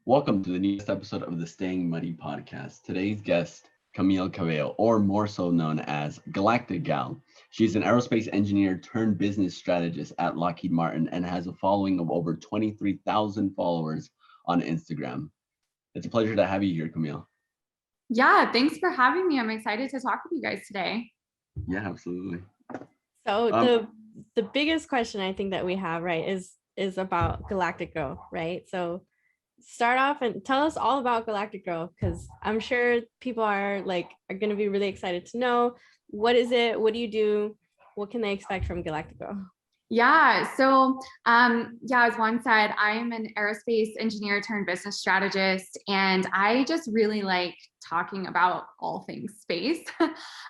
Welcome to the newest episode of the Staying Muddy podcast. Today's guest, Camille Calibeo, or more so known as Galactic Gal. She's an aerospace engineer turned business strategist at Lockheed Martin and has a following of over 23,000 followers on Instagram. It's a pleasure to have you here, Camille. Yeah, thanks for having me. I'm excited to talk with you guys today. Yeah, absolutely. So the biggest question I think that we have, right, is about Galactic Girl, right? So start off and tell us all about Galactic Girl, because I'm sure people are going to be really excited to know, what is it? What do you do? What can they expect from Galactic Girl? Yeah, so as Juan said, I am an aerospace engineer turned business strategist, and I just really like talking about all things space.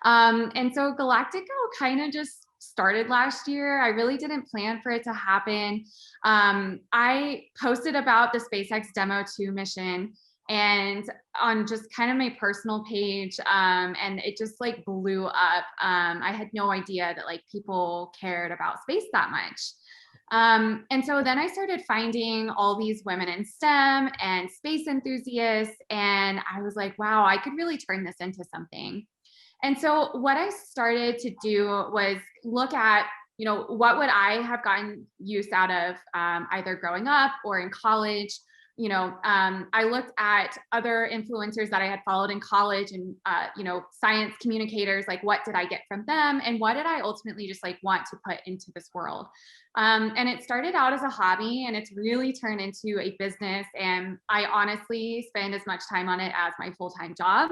And so Galactic Gal kind of just started last year. I really didn't plan for it to happen. I posted about the SpaceX Demo 2 mission and on just kind of my personal page, and it just like blew up. I had no idea that like people cared about space that much. And so then I started finding all these women in STEM and space enthusiasts, and I was like, wow, I could really turn this into something. And so what I started to do was look at, what would I have gotten use out of either growing up or in college. I looked at other influencers that I had followed in college and, science communicators, like what did I get from them? And what did I ultimately just like want to put into this world? And it started out as a hobby and it's really turned into a business. And I honestly spend as much time on it as my full-time job,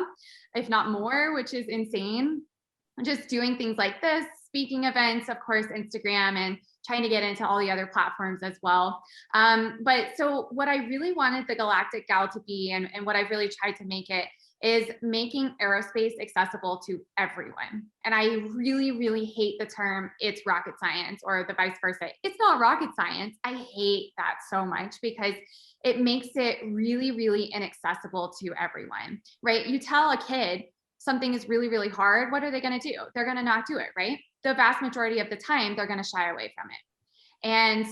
if not more, which is insane. Just doing things like this, speaking events, of course, Instagram, and trying to get into all the other platforms as well. But so what I really wanted the Galactic Gal to be, and what I really tried to make it, is making aerospace accessible to everyone. And I really, really hate the term, it's rocket science, or the vice versa. It's not rocket science. I hate that so much because it makes it really, really inaccessible to everyone, right? You tell a kid something is really, really hard, what are they going to do? They're going to not do it, right? The vast majority of the time, they're going to shy away from it. And,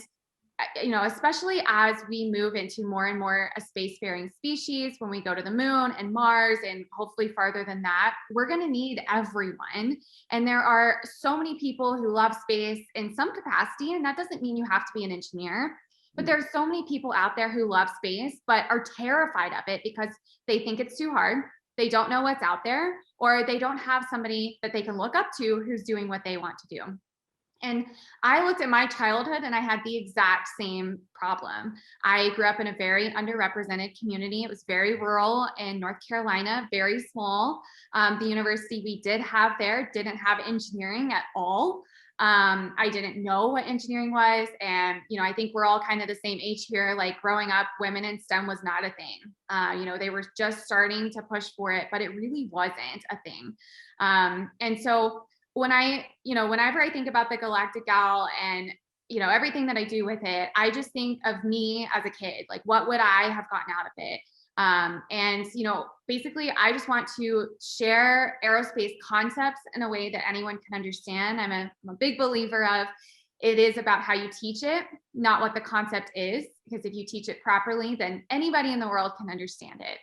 especially as we move into more and more a spacefaring species, when we go to the moon and Mars and hopefully farther than that, we're going to need everyone. And there are so many people who love space in some capacity, and that doesn't mean you have to be an engineer. But there's so many people out there who love space, but are terrified of it because they think it's too hard. They don't know what's out there, or they don't have somebody that they can look up to who's doing what they want to do. And I looked at my childhood and I had the exact same problem. I grew up in a very underrepresented community. It was very rural in North Carolina, very small. The university we did have there didn't have engineering at all. I didn't know what engineering was. And, I think we're all kind of the same age here. Like growing up, women in STEM was not a thing. They were just starting to push for it, but it really wasn't a thing. And so whenever I think about the Galactic Gal and, everything that I do with it, I just think of me as a kid, like what would I have gotten out of it? And, basically I just want to share aerospace concepts in a way that anyone can understand. I'm a big believer of it is about how you teach it, not what the concept is, because if you teach it properly, then anybody in the world can understand it.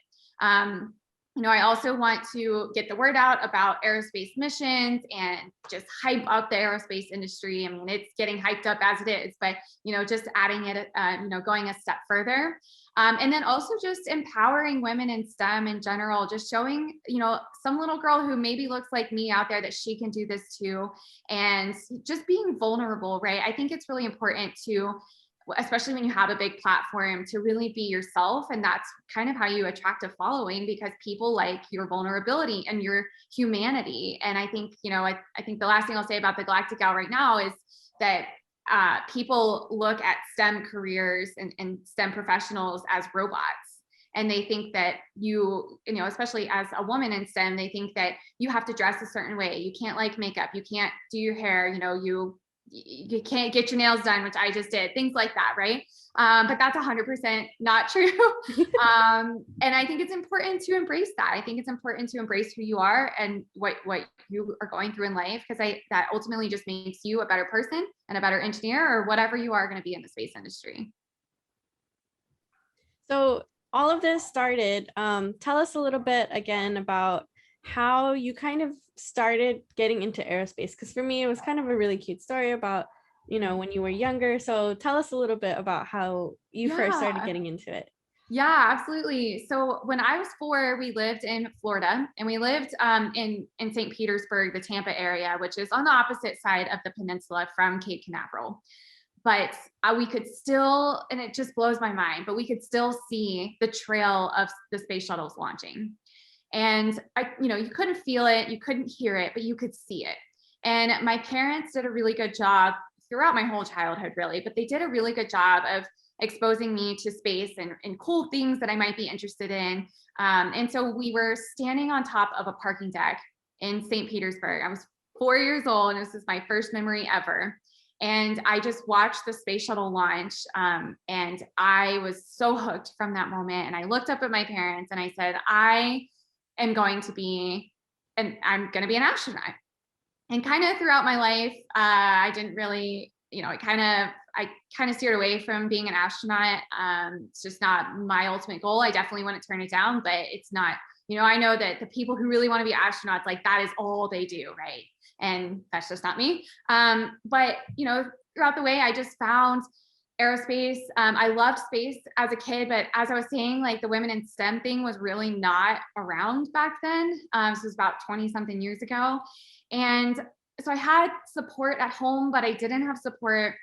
I also want to get the word out about aerospace missions and just hype up the aerospace industry. I mean, it's getting hyped up as it is, but, just adding it, going a step further. And then also just empowering women in STEM in general, just showing, some little girl who maybe looks like me out there that she can do this too. And just being vulnerable, right? I think it's really important to, especially when you have a big platform, to really be yourself. And that's kind of how you attract a following, because people like your vulnerability and your humanity. And I think, I think the last thing I'll say about the Galactic Gal right now is that people look at STEM careers and STEM professionals as robots. And they think that especially as a woman in STEM, they think that you have to dress a certain way. You can't like makeup. You can't do your hair. you can't get your nails done, which I just did, things like that, right? But that's 100% not true. And I think it's important to embrace that. I think it's important to embrace who you are and what you are going through in life, because that ultimately just makes you a better person and a better engineer or whatever you are going to be in the space industry. So all of this started, tell us a little bit again about how you kind of started getting into aerospace. Because for me, it was kind of a really cute story about, you know, when you were younger. So tell us a little bit about how you first started getting into it. Yeah, absolutely. So when I was 4, we lived in Florida, and we lived in St. Petersburg, the Tampa area, which is on the opposite side of the peninsula from Cape Canaveral. But we could still, and it just blows my mind, but we could still see the trail of the space shuttles launching. And you couldn't feel it, you couldn't hear it, but you could see it. And my parents did a really good job throughout my whole childhood, really, but they did a really good job of exposing me to space and cool things that I might be interested in. And so we were standing on top of a parking deck in St. Petersburg. I was 4 years old, and this is my first memory ever. And I just watched the space shuttle launch. And I was so hooked from that moment. And I looked up at my parents and I said, I'm going to be an astronaut. And kind of throughout my life, I didn't really, I kind of steered away from being an astronaut. It's just not my ultimate goal. I definitely want to turn it down, but it's not, I know that the people who really want to be astronauts, like that is all they do, right? And that's just not me. But throughout the way, I just found aerospace. I loved space as a kid, but as I was saying, like the women in STEM thing was really not around back then. This was about 20 something years ago. And so I had support at home, but I didn't have support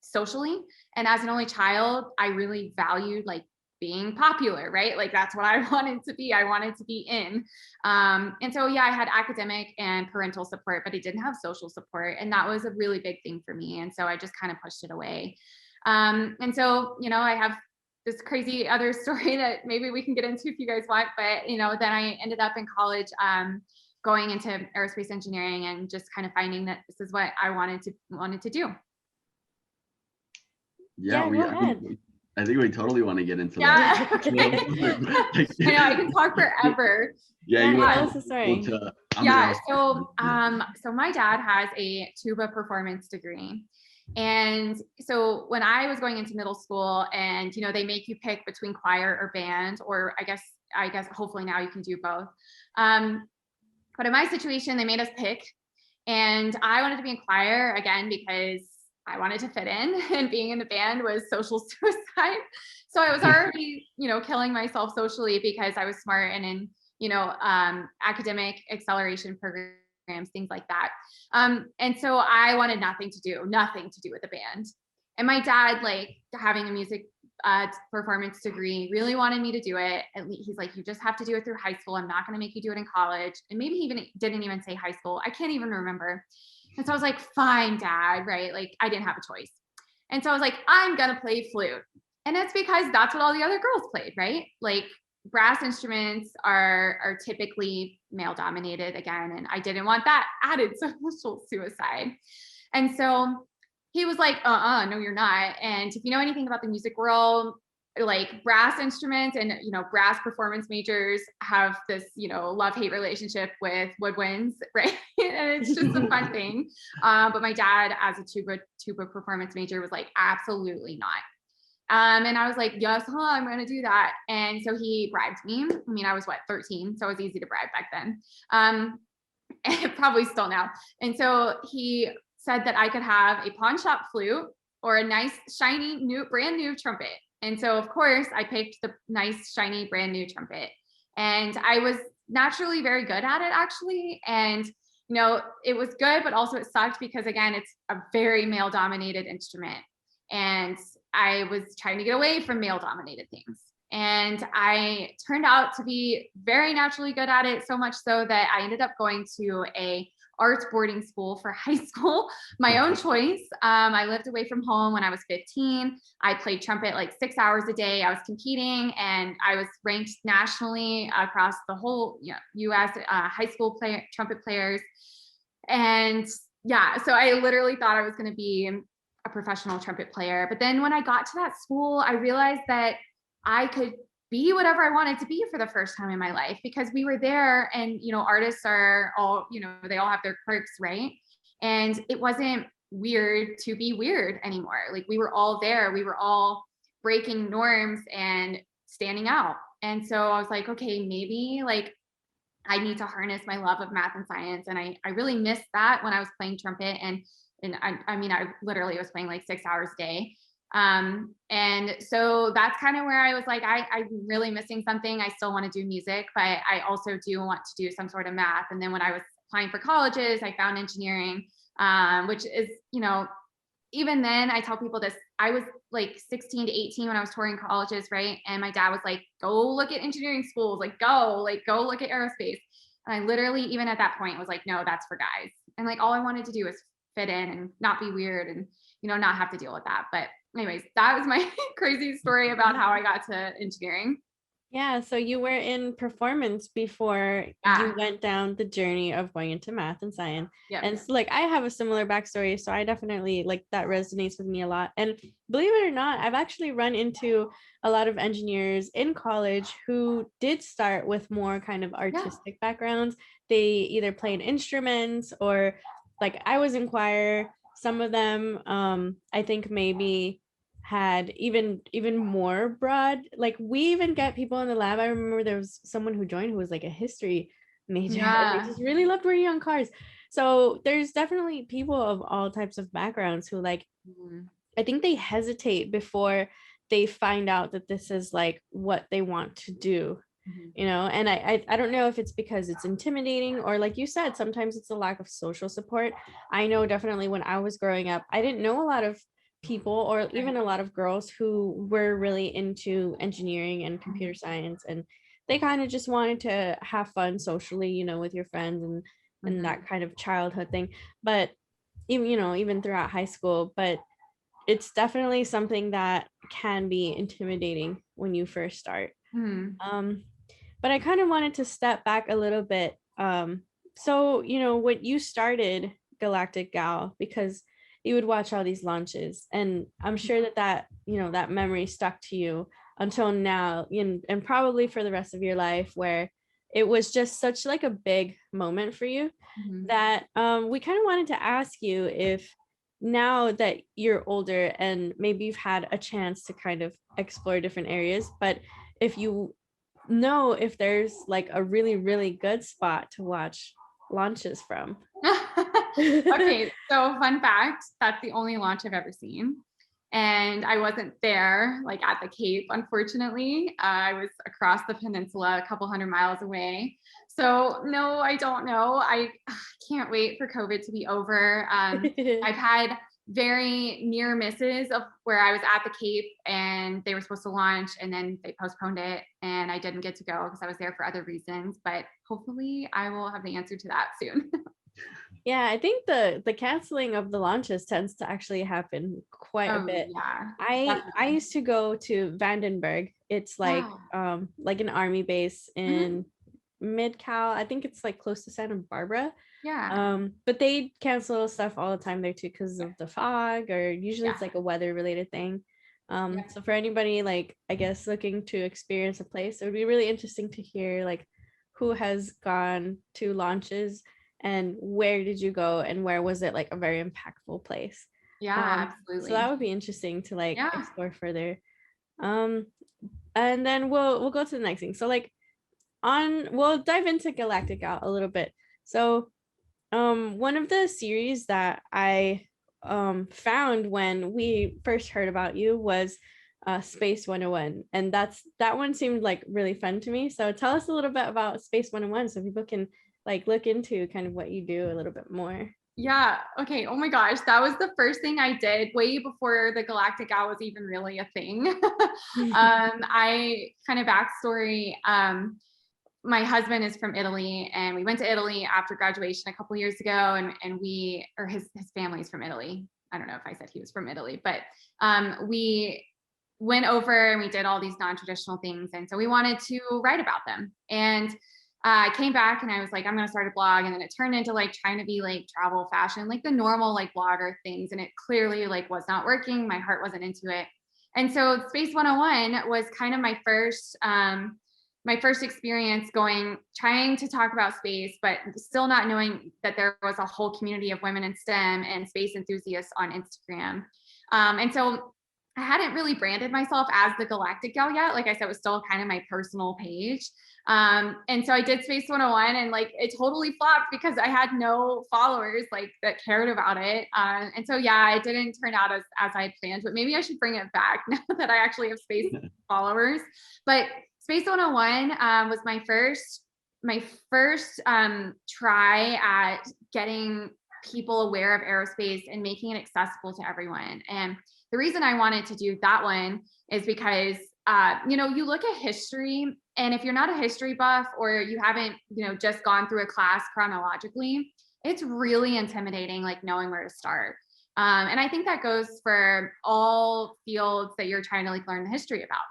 socially. And as an only child, I really valued like being popular, right? Like that's what I wanted to be. I wanted to be in. And so, yeah, I had academic and parental support, but I didn't have social support. And that was a really big thing for me. And so I just kind of pushed it away. And so, I have this crazy other story that maybe we can get into if you guys want, but, then I ended up in college, going into aerospace engineering and just kind of finding that this is what I wanted to do. Yeah, I think we totally want to get into that. Okay. I know I can talk forever. Yeah, tell us the story. So my dad has a tuba performance degree. And so when I was going into middle school and, they make you pick between choir or band, or I guess hopefully now you can do both. But in my situation, they made us pick, and I wanted to be in choir again because I wanted to fit in, and being in the band was social suicide. So I was already, killing myself socially because I was smart and in, academic acceleration programs, things like that. And so I wanted nothing to do with the band. And my dad, like having a music performance degree, really wanted me to do it. He's like, you just have to do it through high school. I'm not going to make you do it in college. And maybe he didn't even say high school. I can't even remember. And so I was like, fine, Dad, right? Like I didn't have a choice. And so I was like, I'm going to play flute. And it's because that's what all the other girls played, right? Like brass instruments are typically male dominated again. And I didn't want that added social suicide. And so he was like, no, you're not. And if you know anything about the music world, like brass instruments and, brass performance majors have this, love-hate relationship with woodwinds, right? And it's just a fun thing. But my dad, as a tuba performance major, was like, absolutely not. And I was like, yes, I'm going to do that. And so he bribed me. I mean, I was 13, so it was easy to bribe back then. And probably still now. And so he said that I could have a pawn shop flute or a nice, shiny, brand new trumpet. And so, of course, I picked the nice, shiny, brand new trumpet. And I was naturally very good at it, actually. And, it was good, but also it sucked because, again, it's a very male-dominated instrument. And I was trying to get away from male-dominated things. And I turned out to be very naturally good at it, so much so that I ended up going to a arts boarding school for high school, my own choice. I lived away from home when I was 15. I played trumpet like 6 hours a day. I was competing, and I was ranked nationally across the whole U.S. High school trumpet players. And yeah, so I literally thought I was going to be a professional trumpet player. But then when I got to that school, I realized that I could be whatever I wanted to be for the first time in my life, because we were there and, artists are all, they all have their quirks, right? And it wasn't weird to be weird anymore. Like, we were all there. We were all breaking norms and standing out. And so I was like, okay, maybe like I need to harness my love of math and science. And I really missed that when I was playing trumpet. And I mean, I literally was playing like 6 hours a day. And so that's kind of where I was like, I'm really missing something. I still want to do music, but I also do want to do some sort of math. And then when I was applying for colleges, I found engineering, which is, even then I tell people this, I was like 16 to 18 when I was touring colleges, right? And my dad was like, go look at engineering schools, go look at aerospace. And I literally, even at that point, was like, no, that's for guys. And like, all I wanted to do was fit in and not be weird and, not have to deal with that. But anyways, that was my crazy story about how I got to engineering. Yeah, so you were in performance before you went down the journey of going into math and science. Yep. And so, like, I have a similar backstory, so I definitely like that resonates with me a lot. And believe it or not, I've actually run into a lot of engineers in college who did start with more kind of artistic backgrounds. They either played instruments or, like, I was in choir. Some of them, I think maybe had even more broad, like we even get people in the lab. I remember there was someone who joined who was like a history major and they just really loved working on cars. So there's definitely people of all types of backgrounds who like, I think they hesitate before they find out that this is like what they want to do. And I don't know if it's because it's intimidating or, like you said, sometimes it's a lack of social support. I know definitely when I was growing up, I didn't know a lot of people or even a lot of girls who were really into engineering and computer science, and they kind of just wanted to have fun socially, with your friends and that kind of childhood thing. But even throughout high school, but it's definitely something that can be intimidating when you first start. But I kind of wanted to step back a little bit. So when you started Galactic Gal, because you would watch all these launches, and I'm sure that that memory stuck to you until now, and probably for the rest of your life, where it was just such like a big moment for you that we kind of wanted to ask you if, now that you're older and maybe you've had a chance to kind of explore different areas, but if you know if there's like a really, really good spot to watch launches from. Okay, so fun fact, that's the only launch I've ever seen. And I wasn't there like at the Cape, unfortunately. I was across the peninsula, a couple 100 miles away. So no, I don't know. I can't wait for COVID to be over. I've had very near misses of where I was at the Cape and they were supposed to launch and then they postponed it and I didn't get to go because I was there for other reasons, but hopefully I will have the answer to that soon. Yeah, I think the canceling of the launches tends to actually happen quite a bit. Yeah, I used to go to Vandenberg. It's like an army base in Mid-Cal. I think it's like close to Santa Barbara. But they cancel stuff all the time there too because of the fog, or usually it's like a weather related thing. So for anybody like, I guess, looking to experience a place, it would be really interesting to hear like who has gone to launches and where did you go and where was it like a very impactful place. Absolutely. So that would be interesting to like explore further. And then we'll go to the next thing. So like we'll dive into Galactic Gal a little bit. So one of the series that I found when we first heard about you was Space 101, and that one seemed like really fun to me. So tell us a little bit about Space 101 so people can like look into kind of what you do a little bit more. Yeah. Okay. Oh my gosh. That was the first thing I did way before the Galactic Gal was even really a thing. I kind of backstory. My husband is from Italy and we went to Italy after graduation a couple years ago and his family's from Italy. I don't know if I said he was from Italy, but we went over and we did all these non-traditional things. And so we wanted to write about them. And I came back and I was like, I'm going to start a blog. And then it turned into like trying to be like travel, fashion, like the normal like blogger things. And it clearly like was not working. My heart wasn't into it. And so Space 101 was kind of my first experience trying to talk about space, but still not knowing that there was a whole community of women in STEM and space enthusiasts on Instagram. And so I hadn't really branded myself as the Galactic Gal yet. Like I said, it was still kind of my personal page. And so I did Space 101 and like it totally flopped because I had no followers like that cared about it. And so yeah, it didn't turn out as I had planned, but maybe I should bring it back now that I actually have space followers. But Space 101 was my first try at getting people aware of aerospace and making it accessible to everyone. And the reason I wanted to do that one is because, you look at history, and if you're not a history buff or you haven't, just gone through a class chronologically, it's really intimidating, like knowing where to start. And I think that goes for all fields that you're trying to like learn the history about.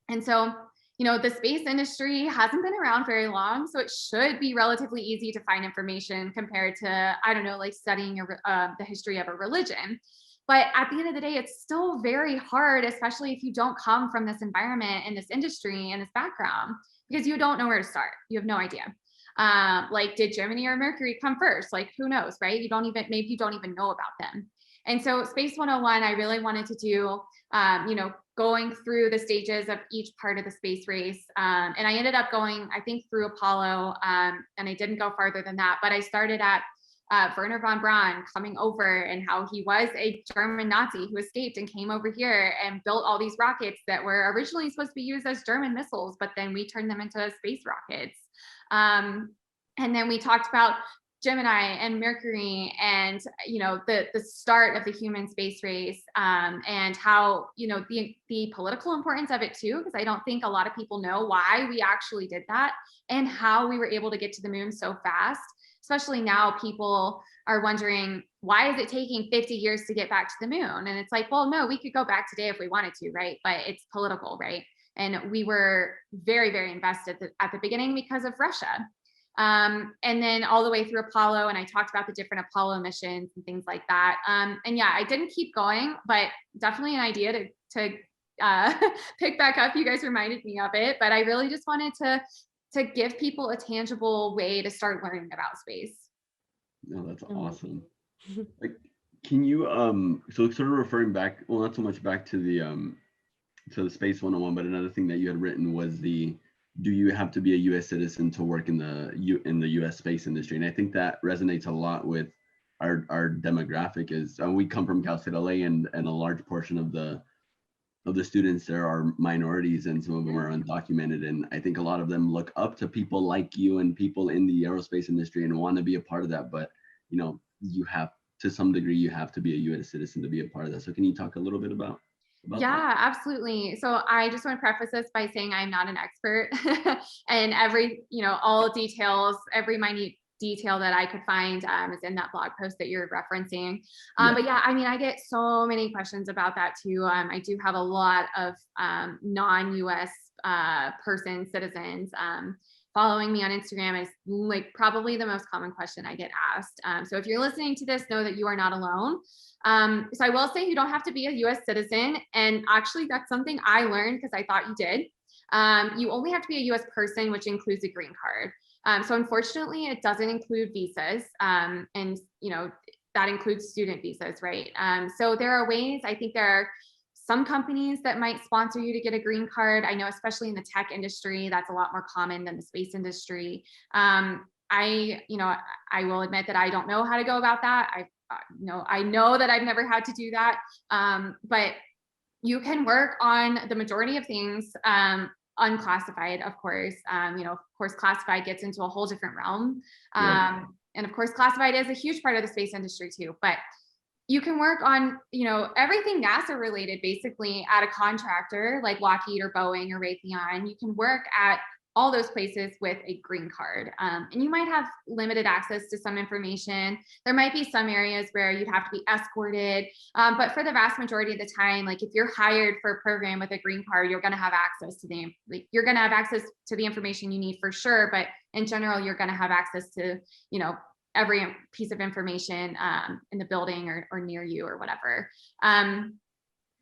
And so, the space industry hasn't been around very long, so it should be relatively easy to find information compared to, I don't know, like studying the history of a religion. But at the end of the day, it's still very hard, especially if you don't come from this environment and this industry and this background, because you don't know where to start. You have no idea. Like, did Gemini or Mercury come first? Like, who knows, right? Maybe you don't even know about them. And so Space 101, I really wanted to do, going through the stages of each part of the space race. And I ended up going, I think, through Apollo, and I didn't go farther than that, but I started at Werner von Braun coming over, and how he was a German Nazi who escaped and came over here and built all these rockets that were originally supposed to be used as German missiles, but then we turned them into space rockets. And then we talked about Gemini and Mercury and, the start of the human space race, and how, the political importance of it too, because I don't think a lot of people know why we actually did that and how we were able to get to the moon so fast. Especially now, people are wondering, why is it taking 50 years to get back to the moon? And it's like, well, no, we could go back today if we wanted to, right? But it's political, right? And we were very, very invested at the beginning because of Russia. And then all the way through Apollo, and I talked about the different Apollo missions and things like that. And yeah, I didn't keep going, but definitely an idea to pick back up. You guys reminded me of it, but I really just wanted to give people a tangible way to start learning about space. No, that's awesome. Like, can you so sort of referring back, well, not so much back to the Space 101, but another thing that you had written was do you have to be a U.S. citizen to work in the U.S. space industry? And I think that resonates a lot with our demographic. Is we come from Cal State LA, and a large portion of the students there are minorities, and some of them are undocumented. And I think a lot of them look up to people like you and people in the aerospace industry and want to be a part of that. But, you have, to some degree, you have to be a U.S. citizen to be a part of that. So can you talk a little bit about yeah, that? Absolutely. So I just want to preface this by saying I'm not an expert and all details, every minute detail that I could find is in that blog post that you're referencing. But yeah, I get so many questions about that too. I do have a lot of non-US citizens following me on Instagram. Is like probably the most common question I get asked. So if you're listening to this, know that you are not alone. So I will say you don't have to be a US citizen. And actually that's something I learned because I thought you did. You only have to be a US person, which includes a green card. So unfortunately, it doesn't include visas. And, that includes student visas, right? So there are ways, I think there are some companies that might sponsor you to get a green card. I know, especially in the tech industry, that's a lot more common than the space industry. I will admit that I don't know how to go about that. I know that I've never had to do that. But you can work on the majority of things, unclassified, of course. Of course, classified gets into a whole different realm. Right. And of course, classified is a huge part of the space industry too. But you can work on, everything NASA related, basically at a contractor like Lockheed or Boeing or Raytheon. You can work at all those places with a green card. And you might have limited access to some information. There might be some areas where you'd have to be escorted. But for the vast majority of the time, like if you're hired for a program with a green card, you're going to have access to the information you need for sure. But in general, you're going to have access to, every piece of information in the building or near you or whatever.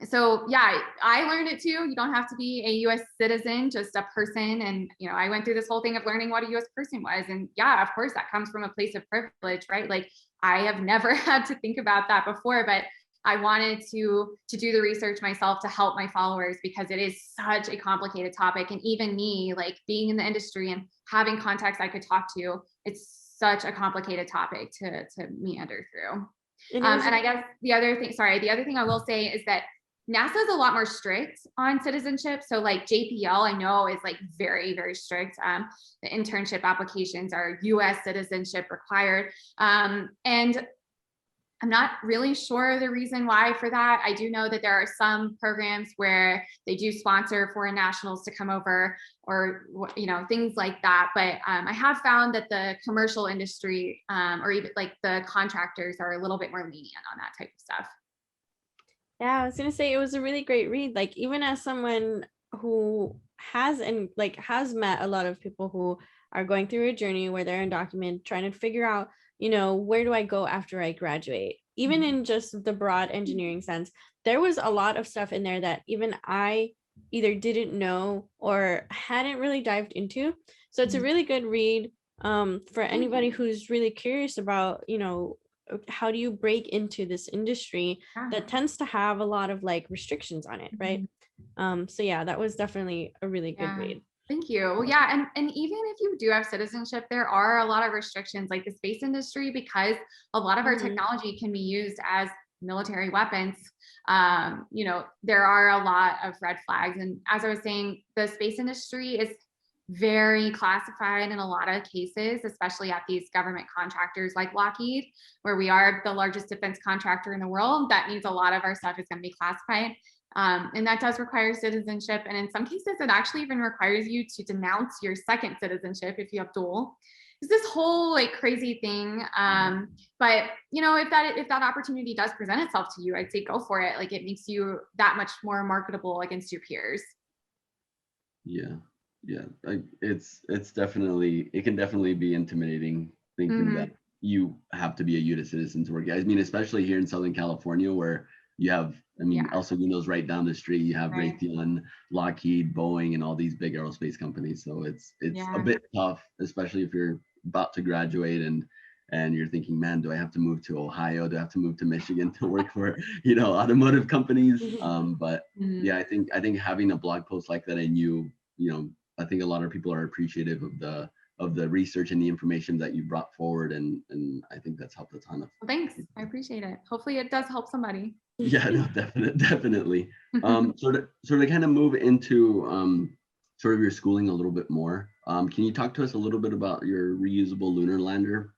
So yeah, I learned it too. You don't have to be a US citizen, just a person. And, I went through this whole thing of learning what a US person was. And yeah, of course that comes from a place of privilege, right? Like I have never had to think about that before, but I wanted to do the research myself to help my followers because it is such a complicated topic. And even me, like being in the industry and having contacts I could talk to, it's such a complicated topic to meander through. And I guess the other thing I will say is that NASA is a lot more strict on citizenship. So like JPL, I know is like very, very strict. The internship applications are US citizenship required. And I'm not really sure the reason why for that. I do know that there are some programs where they do sponsor foreign nationals to come over or, things like that. But I have found that the commercial industry or even like the contractors are a little bit more lenient on that type of stuff. Yeah, I was gonna say it was a really great read. Like even as someone who has met a lot of people who are going through a journey where they're undocumented, trying to figure out, where do I go after I graduate? Even in just the broad engineering sense, there was a lot of stuff in there that even I either didn't know or hadn't really dived into. So it's a really good read for anybody who's really curious about, how do you break into this industry that tends to have a lot of like restrictions on it, right? So yeah, that was definitely a really good read. Thank you. Well, yeah, and even if you do have citizenship, there are a lot of restrictions like the space industry, because a lot of our technology can be used as military weapons. There are a lot of red flags. And as I was saying, the space industry is very classified in a lot of cases, especially at these government contractors like Lockheed, where we are the largest defense contractor in the world. That means a lot of our stuff is going to be classified. And that does require citizenship. And in some cases, it actually even requires you to denounce your second citizenship if you have dual. It's this whole like crazy thing. But if that opportunity does present itself to you, I'd say go for it. Like it makes you that much more marketable against your peers. Yeah. It's definitely, it can definitely be intimidating thinking that you have to be a US citizen to work. I mean, especially here in Southern California where you have, El Seguindo's right down the street. You have Raytheon, Lockheed, Boeing, and all these big aerospace companies. So it's a bit tough, especially if you're about to graduate and you're thinking, man, do I have to move to Ohio? Do I have to move to Michigan to work for, automotive companies? But yeah, I think having a blog post like that and I think a lot of people are appreciative of the research and the information that you brought forward, and I think that's helped a ton of. Well, thanks, I appreciate it. Hopefully, it does help somebody. Yeah, no, definitely. So to kind of move into sort of your schooling a little bit more, can you talk to us a little bit about your reusable lunar lander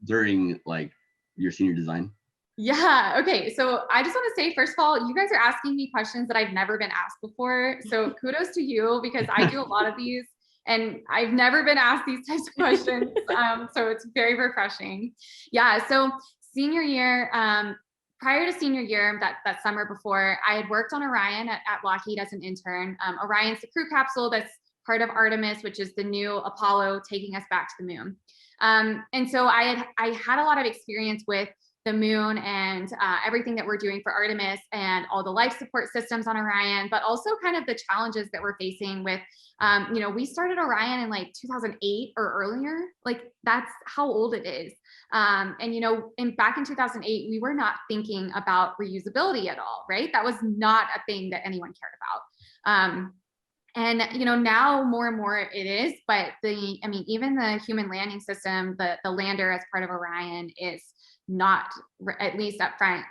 during like your senior design? Yeah. Okay. So I just want to say, first of all, you guys are asking me questions that I've never been asked before. So kudos to you, because I do a lot of these and I've never been asked these types of questions. So it's very refreshing. Yeah. So senior year, prior to senior year, that summer before, I had worked on Orion at Lockheed as an intern. Orion's the crew capsule that's part of Artemis, which is the new Apollo taking us back to the moon. And so I had a lot of experience with the moon and everything that we're doing for Artemis and all the life support systems on Orion, but also kind of the challenges that we're facing with, we started Orion in like 2008 or earlier, like that's how old it is. And back in 2008, we were not thinking about reusability at all, right? That was not a thing that anyone cared about. And now more and more it is, but even the human landing system, the lander as part of Orion is not, at least up front,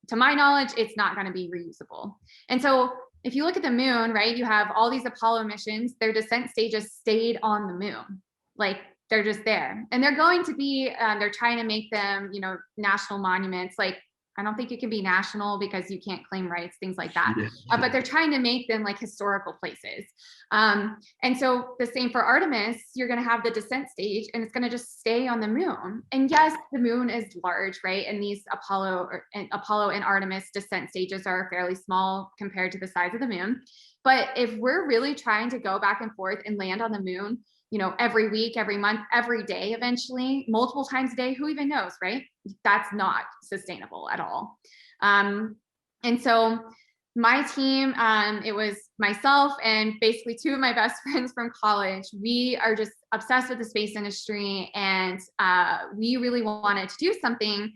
to my knowledge, it's not going to be reusable. And so if you look at the moon, right, you have all these Apollo missions, their descent stages stayed on the moon. Like they're just there, and they're going to be, they're trying to make them, national monuments. Like, I don't think it can be national because you can't claim rights, things like that. Yeah. But they're trying to make them like historical places. And so the same for Artemis, you're going to have the descent stage and it's going to just stay on the moon. And yes, the moon is large, right? And these Apollo and Artemis descent stages are fairly small compared to the size of the moon. But if we're really trying to go back and forth and land on the moon, every week, every month, every day, eventually, multiple times a day, who even knows, right? That's not sustainable at all. And so my team, it was myself and basically two of my best friends from college. We are just obsessed with the space industry, and we really wanted to do something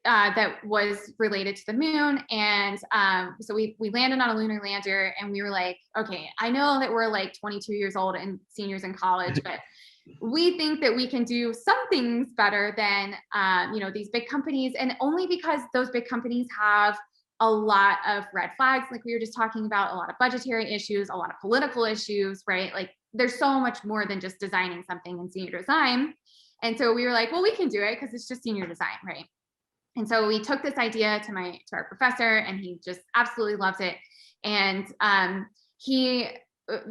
that was related to the moon. And so we landed on a lunar lander, and we were like, okay, I know that we're like 22 years old and seniors in college, but we think that we can do some things better than these big companies, and only because those big companies have a lot of red flags, like we were just talking about, a lot of budgetary issues, a lot of political issues, right? Like there's so much more than just designing something in senior design. And so we were like, well, we can do it because it's just senior design, right? And so we took this idea to our professor, and he just absolutely loves it. And he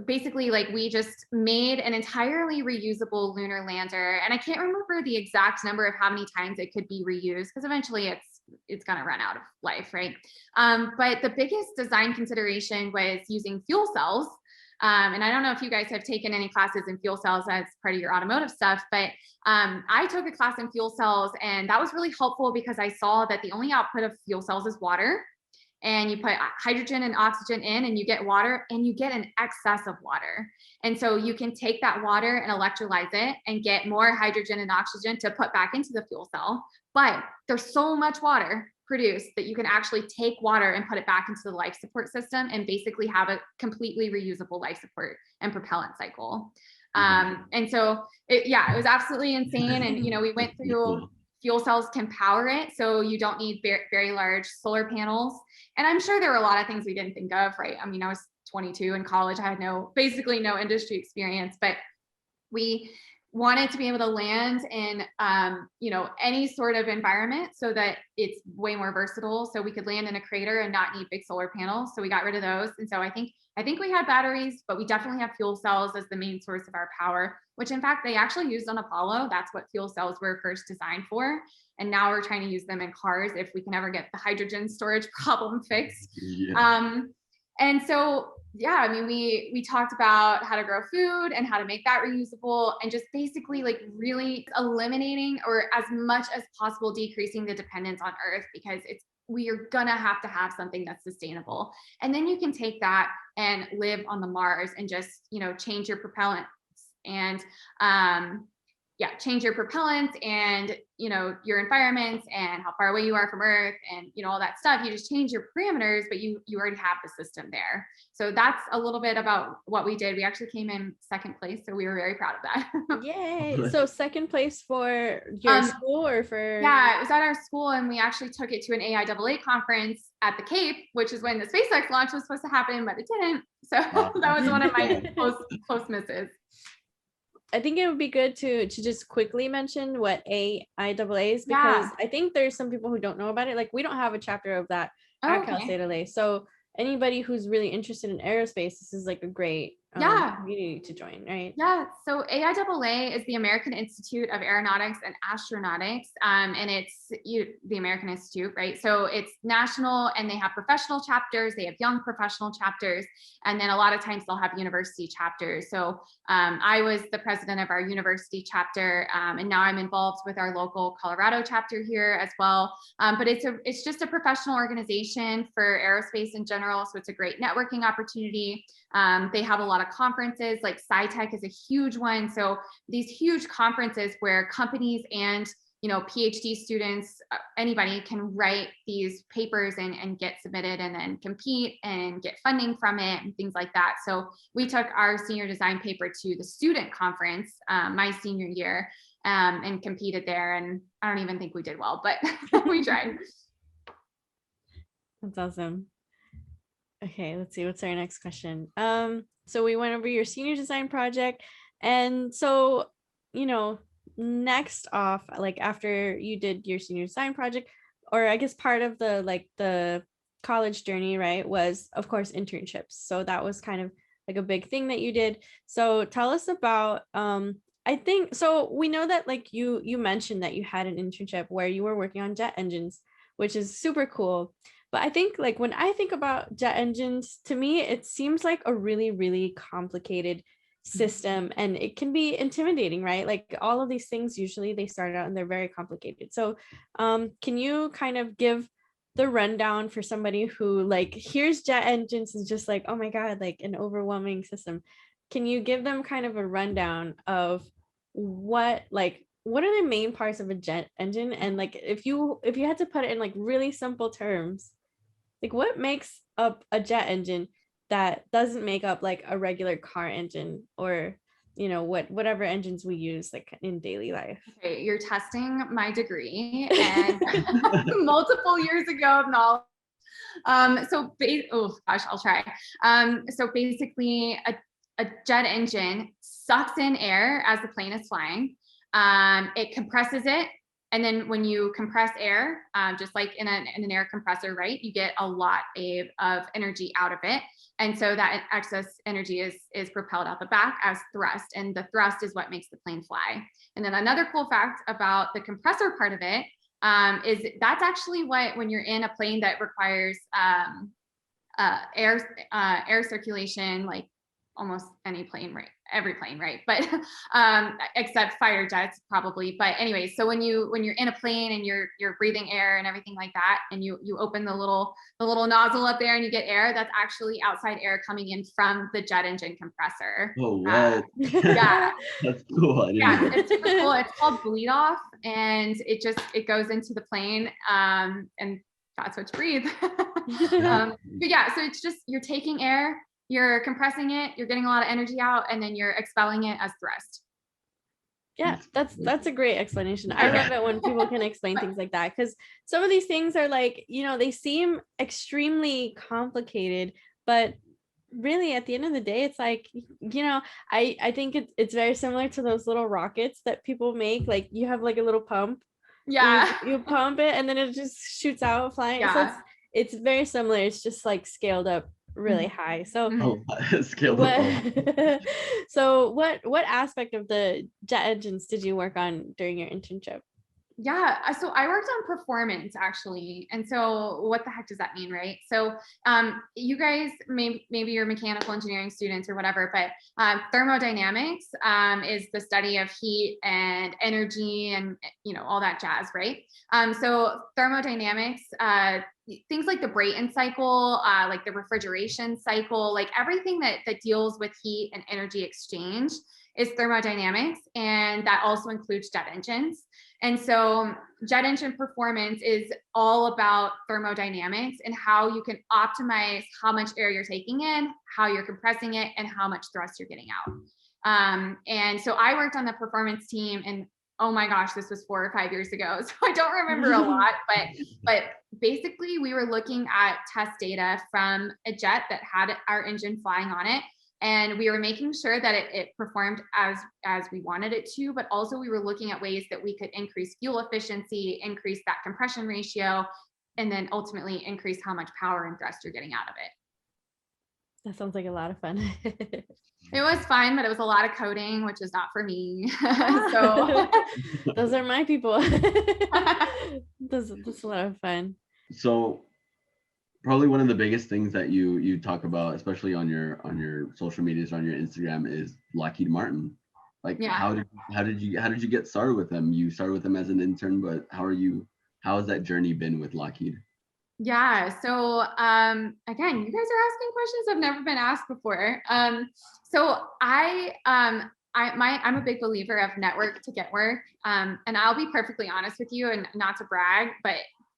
basically, like, we just made an entirely reusable lunar lander. And I can't remember the exact number of how many times it could be reused, because eventually it's going to run out of life, right? But the biggest design consideration was using fuel cells. And I don't know if you guys have taken any classes in fuel cells as part of your automotive stuff, but I took a class in fuel cells, and that was really helpful because I saw that the only output of fuel cells is water. And you put hydrogen and oxygen in, and you get water, and you get an excess of water. And so you can take that water and electrolyze it and get more hydrogen and oxygen to put back into the fuel cell. But there's so much water produced that you can actually take water and put it back into the life support system and basically have a completely reusable life support and propellant cycle. And so it was absolutely insane. And, we went through, fuel cells can power it, so you don't need very large solar panels. And I'm sure there were a lot of things we didn't think of, right? I mean, I was 22 in college. I had basically no industry experience, but we wanted to be able to land in, any sort of environment so that it's way more versatile. So we could land in a crater and not need big solar panels. So we got rid of those. And so I think we had batteries, but we definitely have fuel cells as the main source of our power, which in fact, they actually used on Apollo. That's what fuel cells were first designed for. And now we're trying to use them in cars if we can ever get the hydrogen storage problem fixed. Yeah. And so, I mean, we talked about how to grow food and how to make that reusable, and just basically like really eliminating, or as much as possible decreasing, the dependence on Earth, because we are gonna have to have something that's sustainable. And then you can take that and live on the Mars and just, change your propellants and change your propellants and, your environments and how far away you are from Earth and, all that stuff. You just change your parameters, but you already have the system there. So that's a little bit about what we did. We actually came in second place, so we were very proud of that. Yay. So second place for your school or for? Yeah, it was at our school, and we actually took it to an AIAA conference at the Cape, which is when the SpaceX launch was supposed to happen, but it didn't. So that was one of my close misses. I think it would be good to just quickly mention what AIAA is, because I think there's some people who don't know about it. Like, we don't have a chapter of that at Cal State LA. So anybody who's really interested in aerospace, this is like a great community to join, right? Yeah. So AIAA is the American Institute of Aeronautics and Astronautics, and it's the American Institute, right? So it's national, and they have professional chapters, they have young professional chapters, and then a lot of times they'll have university chapters. So I was the president of our university chapter, and now I'm involved with our local Colorado chapter here as well. But it's just a professional organization for aerospace in general, so it's a great networking opportunity. They have a lot of conferences, like SciTech is a huge one. So these huge conferences where companies and PhD students, anybody can write these papers and get submitted and then compete and get funding from it and things like that. So we took our senior design paper to the student conference my senior year and competed there. And I don't even think we did well, but we tried. That's awesome. Okay, let's see, what's our next question? So we went over your senior design project, and so, next off, like after you did your senior design project, or I guess part of the college journey, right, was of course internships. So that was kind of like a big thing that you did. So tell us about I think so we know that like you mentioned that you had an internship where you were working on jet engines, which is super cool. But I think like when I think about jet engines, to me it seems like a really, really complicated system, and it can be intimidating, right? Like all of these things, usually they start out and they're very complicated. So can you kind of give the rundown for somebody who like hears jet engines is just like, oh my God, like an overwhelming system? Can you give them kind of a rundown of what are the main parts of a jet engine? And like if you had to put it in like really simple terms, like what makes up a jet engine that doesn't make up like a regular car engine, or whatever engines we use like in daily life? Okay, you're testing my degree and multiple years ago of knowledge. Oh gosh, I'll try. So basically, a jet engine sucks in air as the plane is flying. It compresses it. And then when you compress air, just like in an air compressor, right, you get a lot of energy out of it. And so that excess energy is propelled out the back as thrust. And the thrust is what makes the plane fly. And then another cool fact about the compressor part of it is that's actually when you're in a plane that requires air circulation, like almost any plane, right? Every plane, right? But except fighter jets probably. But anyway, so when you're in a plane and you're breathing air and everything like that, and you open the little nozzle up there and you get air, that's actually outside air coming in from the jet engine compressor. Oh, what? Yeah. That's cool. Yeah, it's super cool. It's called bleed off, and it goes into the plane, and that's what you breathe. But yeah, so it's just you're taking air, you're compressing it, you're getting a lot of energy out, and then you're expelling it as thrust. Yeah, that's a great explanation. I love it when people can explain things like that, because some of these things are like, they seem extremely complicated, but really at the end of the day, it's like, I think it's very similar to those little rockets that people make. Like you have like a little pump. Yeah. You pump it and then it just shoots out flying. Yeah. So it's very similar. It's just like scaled up really high. So scaled up. So what aspect of the jet engines did you work on during your internship? Yeah, so I worked on performance actually. And so what the heck does that mean, right? So you guys, maybe you're mechanical engineering students or whatever, but thermodynamics is the study of heat and energy and, all that jazz, right? So thermodynamics, things like the Brayton cycle, like the refrigeration cycle, like everything that deals with heat and energy exchange is thermodynamics. And that also includes jet engines. And so jet engine performance is all about thermodynamics and how you can optimize how much air you're taking in, how you're compressing it, and how much thrust you're getting out. And so I worked on the performance team, and oh my gosh, this was 4 or 5 years ago. So I don't remember a lot, but basically we were looking at test data from a jet that had our engine flying on it. And we were making sure that it performed as we wanted it to, but also we were looking at ways that we could increase fuel efficiency, increase that compression ratio, and then ultimately increase how much power and thrust you're getting out of it. That sounds like a lot of fun. It was fun, but it was a lot of coding, which is not for me. So those are my people. That's a lot of fun. So probably one of the biggest things that you talk about, especially on your social medias, on your Instagram, is Lockheed Martin. Like, how did you get started with them? You started with them as an intern, but how has that journey been with Lockheed? Yeah. So again, you guys are asking questions I've never been asked before. So I'm a big believer of network to get work. And I'll be perfectly honest with you, and not to brag, but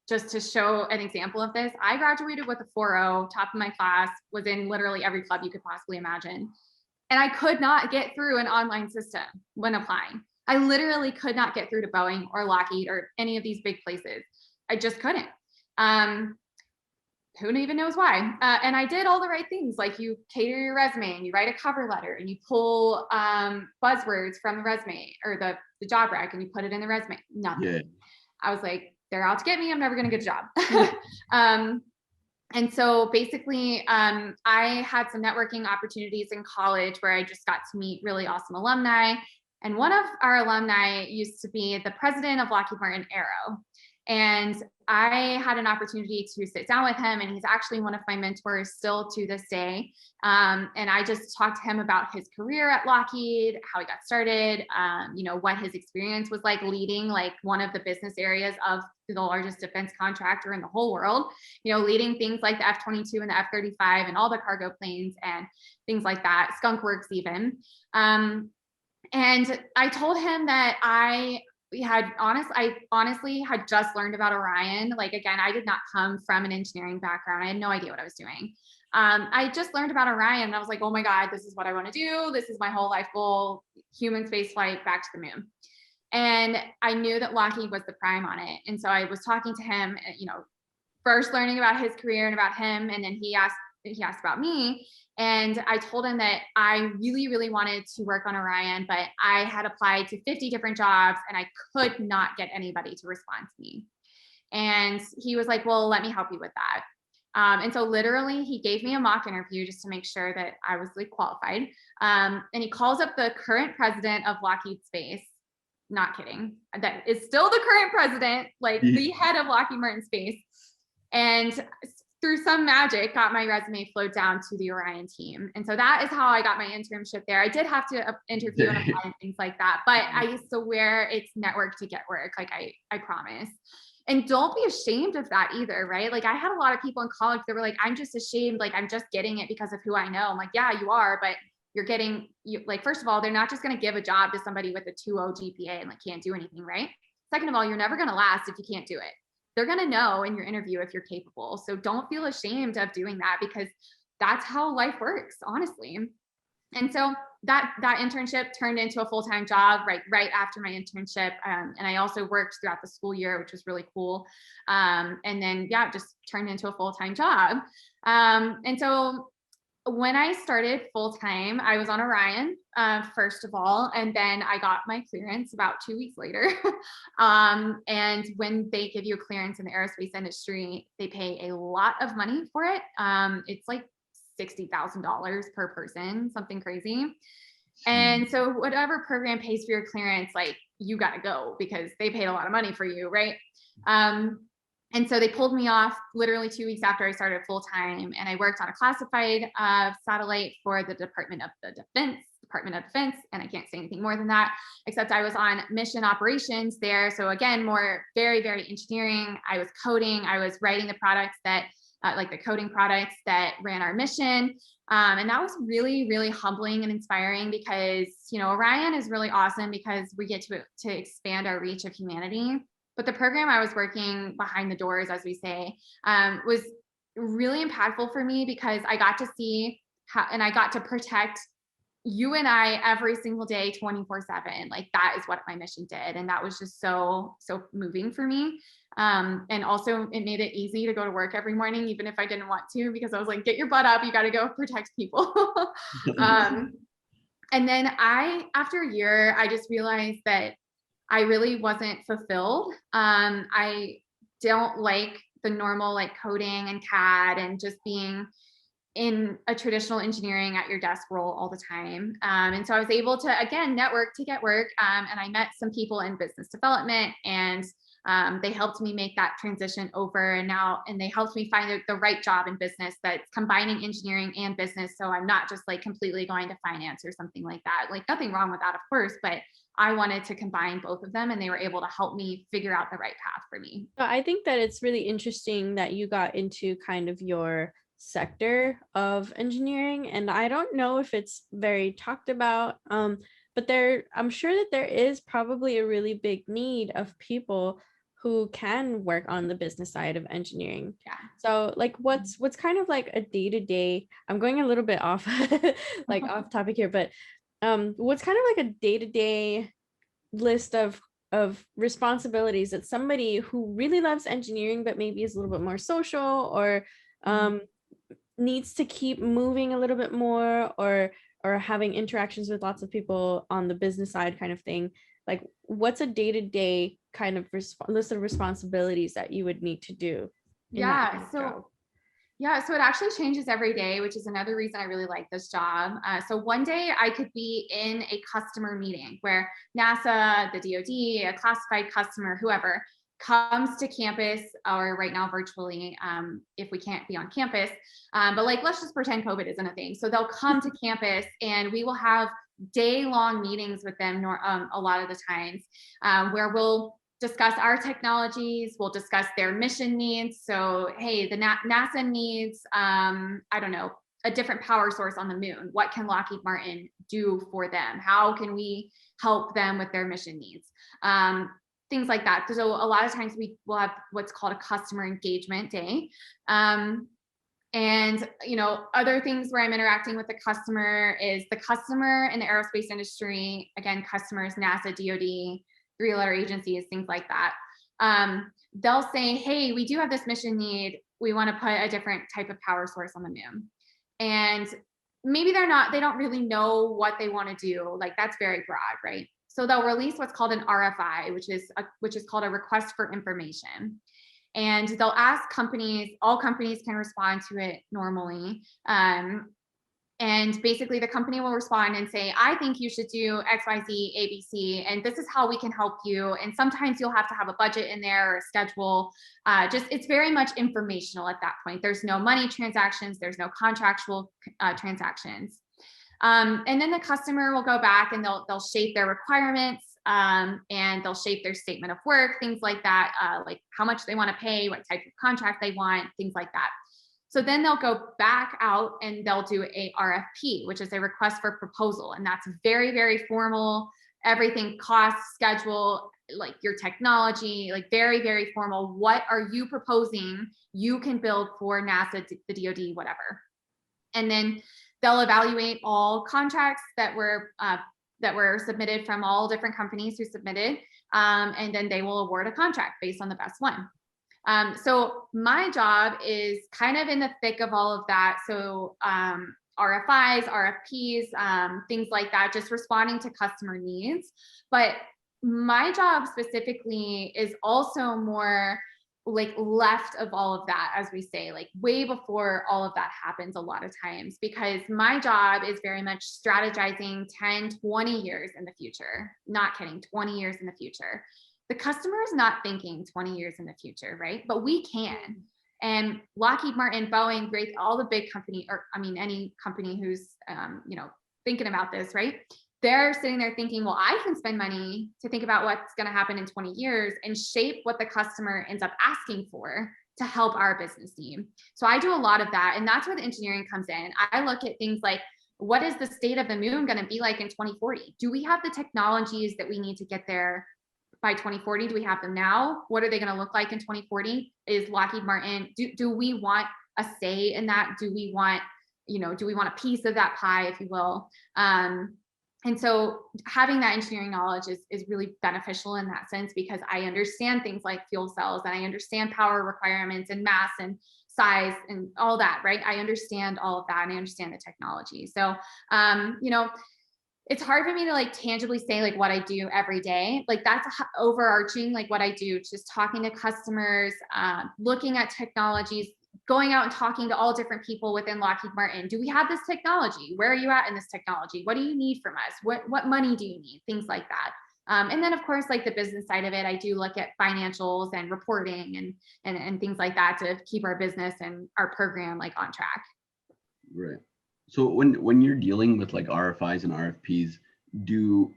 just to show an example of this, I graduated with a 4.0, top of my class, was in literally every club you could possibly imagine. And I could not get through an online system when applying. I literally could not get through to Boeing or Lockheed or any of these big places. I just couldn't. Who even knows why? And I did all the right things, like you cater your resume and you write a cover letter and you pull buzzwords from the resume or the job rec and you put it in the resume. Nothing. Yeah. I was like, they're out to get me. I'm never going to get a job. And so basically, I had some networking opportunities in college where I just got to meet really awesome alumni. And one of our alumni used to be the president of Lockheed Martin Aero. And I had an opportunity to sit down with him, and he's actually one of my mentors still to this day. And I just talked to him about his career at Lockheed, how he got started, what his experience was like leading like one of the business areas of the largest defense contractor in the whole world, leading things like the F-22 and the F-35 and all the cargo planes and things like that, Skunk Works even. And I told him that I honestly had just learned about Orion. Like, again, I did not come from an engineering background. I had no idea what I was doing. I just learned about Orion and I was like, oh my God, this is what I want to do. This is my whole life goal, human space flight back to the moon. And I knew that Lockheed was the prime on it. And so I was talking to him, first learning about his career and about him. And then he asked about me. And I told him that I really, really wanted to work on Orion, but I had applied to 50 different jobs and I could not get anybody to respond to me. And he was like, well, let me help you with that. And so literally he gave me a mock interview just to make sure that I was like qualified. And he calls up the current president of Lockheed Space. Not kidding. That is still the current president, like the head of Lockheed Martin Space. And through some magic, got my resume flowed down to the Orion team. And so that is how I got my internship there. I did have to interview and apply and things like that, but I swear it's network to get work. Like I promise. And don't be ashamed of that either, right? Like I had a lot of people in college that were like, I'm just ashamed. Like I'm just getting it because of who I know. I'm like, yeah, you are, but you're getting, first of all, they're not just going to give a job to somebody with a 2.0 GPA and like can't do anything, right? Second of all, you're never going to last if you can't do it. They're going to know in your interview if you're capable. So don't feel ashamed of doing that because that's how life works, honestly. And so that internship turned into a full-time job right after my internship. And I also worked throughout the school year, which was really cool. And then, it just turned into a full-time job. And so when I started full-time, I was on Orion, first of all, and then I got my clearance about 2 weeks later. And when they give you a clearance in the aerospace industry, they pay a lot of money for it. It's like $60,000 per person, something crazy. And so whatever program pays for your clearance, like you got to go because they paid a lot of money for you, right? And so they pulled me off literally 2 weeks after I started full time, and I worked on a classified satellite for the Department of Defense. And I can't say anything more than that, except I was on mission operations there. So again, more very, very engineering. I was coding. I was writing the products that, like the coding products that ran our mission. And that was really, really humbling and inspiring because, Orion is really awesome because we get to expand our reach of humanity. But the program I was working behind the doors, as we say, was really impactful for me because I got to see how, and I got to protect you and I every single day, 24/7. Like that is what my mission did. And that was just so moving for me. And also it made it easy to go to work every morning, even if I didn't want to, because I was like, get your butt up, you got to go protect people. And then after a year, I just realized that I really wasn't fulfilled. I don't like the normal like coding and CAD and just being in a traditional engineering at your desk role all the time. And so I was able to, again, network to get work. And I met some people in business development and they helped me make that transition over and they helped me find the right job in business that's combining engineering and business. So I'm not just like completely going to finance or something like that. Like nothing wrong with that, of course, but I wanted to combine both of them and they were able to help me figure out the right path for me. I think that it's really interesting that you got into kind of your sector of engineering. And I don't know if it's very talked about, but I'm sure that there is probably a really big need of people who can work on the business side of engineering. Yeah. So like what's kind of like a day-to-day, I'm going a little bit off like off topic here, but what's kind of like a day-to-day list of responsibilities that somebody who really loves engineering but maybe is a little bit more social or needs to keep moving a little bit more or having interactions with lots of people on the business side kind of thing, like what's a day-to-day kind of list of responsibilities that you would need to do in that kind of job? Yeah, so it actually changes every day, which is another reason I really like this job. So one day I could be in a customer meeting where NASA, the DoD, a classified customer, whoever comes to campus, or right now virtually, if we can't be on campus. But like, let's just pretend COVID isn't a thing. So they'll come to campus and we will have day-long meetings with them a lot of the times, where we'll discuss our technologies, we'll discuss their mission needs. So, hey, the NASA needs, I don't know, a different power source on the moon. What can Lockheed Martin do for them? How can we help them with their mission needs? Things like that. So a lot of times we will have what's called a customer engagement day. And, you know, other things where I'm interacting with the customer is the customer in the aerospace industry, again, customers, NASA, DoD, three-letter agencies, things like that. They'll say, hey, we do have this mission need. We want to put a different type of power source on the moon. And maybe they don't really know what they want to do. Like, that's very broad, right? So they'll release what's called an RFI, which is called a request for information. And they'll ask companies, all companies can respond to it normally. And basically the company will respond and say, I think you should do X, Y, Z, A, B, C, and this is how we can help you. And sometimes you'll have to have a budget in there or a schedule. It's very much informational at that point. There's no money transactions. There's no contractual transactions. And then the customer will go back and they'll shape their requirements, and they'll shape their statement of work, things like that, like how much they want to pay, what type of contract they want, things like that. So then they'll go back out and they'll do a RFP, which is a request for proposal. And that's very, very formal, everything, cost, schedule, like your technology, like very, very formal. What are you proposing you can build for NASA, the DoD, whatever. And then they'll evaluate all contracts that were submitted from all different companies who submitted. And then they will award a contract based on the best one. So my job is kind of in the thick of all of that. So RFIs, RFPs, things like that, just responding to customer needs. But my job specifically is also more like left of all of that, as we say, like way before all of that happens a lot of times, because my job is very much strategizing 10, 20 years in the future. Not kidding, 20 years in the future. The customer is not thinking 20 years in the future, right? But we can. And Lockheed Martin, Boeing, great, all the big company, or I mean, any company who's, thinking about this, right? They're sitting there thinking, well, I can spend money to think about what's going to happen in 20 years and shape what the customer ends up asking for to help our business team. So I do a lot of that. And that's where the engineering comes in. I look at things like, what is the state of the moon going to be like in 2040? Do we have the technologies that we need to get there by 2040? Do we have them now? What are they going to look like in 2040? Is Lockheed Martin, do we want a say in that? Do we want a piece of that pie, if you will? And so having that engineering knowledge is really beneficial in that sense, because I understand things like fuel cells and I understand power requirements and mass and size and all that, right? I understand all of that and I understand the technology. So, it's hard for me to like tangibly say like what I do every day. Like that's overarching, like what I do, just talking to customers, looking at technologies, going out and talking to all different people within Lockheed Martin. Do we have this technology? Where are you at in this technology? What do you need from us? What money do you need? Things like that. And then of course, like the business side of it, I do look at financials and reporting and things like that to keep our business and our program like on track. Right. So when you're dealing with like RFIs and RFPs,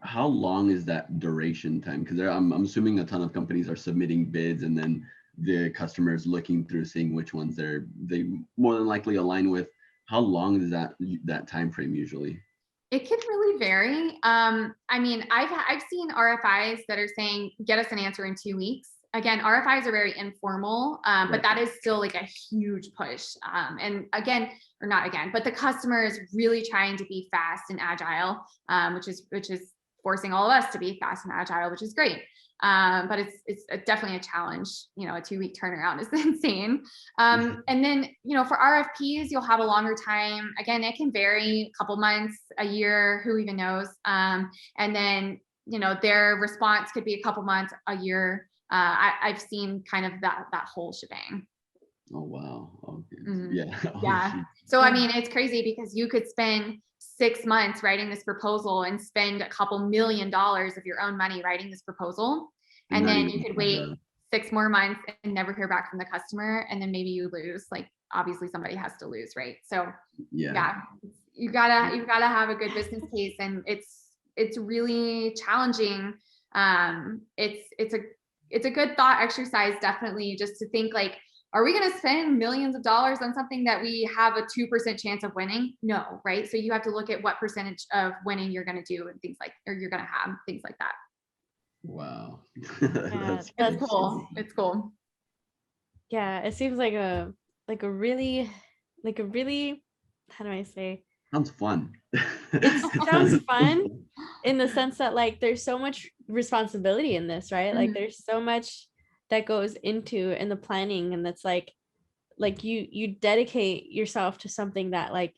how long is that duration time? Because I'm assuming a ton of companies are submitting bids and then the customers looking through, seeing which ones they more than likely align with. How long is that time frame usually? It can really vary. I mean, I've seen RFIs that are saying, get us an answer in 2 weeks. Again, RFIs are very informal, but that is still like a huge push. And again, or not again, but the customer is really trying to be fast and agile, which is forcing all of us to be fast and agile, which is great. But it's definitely a challenge. A 2-week turnaround is insane. And then, for RFPs, you'll have a longer time. Again, it can vary, a couple months, a year, who even knows. And then their response could be a couple months, a year. I've seen kind of that whole shebang. Oh, wow. Okay. Mhm. Yeah. Oh, Yeah. shoot. So, I mean, it's crazy because you could spend 6 months writing this proposal and spend a couple $1 million of your own money writing this proposal. And not then even you could have wait the- 6 more months and never hear back from the customer. And then maybe you lose, like, obviously somebody has to lose, right? So yeah, you gotta have a good business case, and it's really challenging. It's a good thought exercise, definitely, just to think like, are we going to spend millions of dollars on something that we have a 2% chance of winning? No, right? So you have to look at what percentage of winning you're going to do and things like, or you're going to have things like that. Wow. Yeah, That's cool. It's cool. Yeah, it seems like a really how do I say? Sounds fun. It sounds fun in the sense that like there's so much responsibility in this, right? Like there's so much that goes into in the planning, and that's like you dedicate yourself to something that like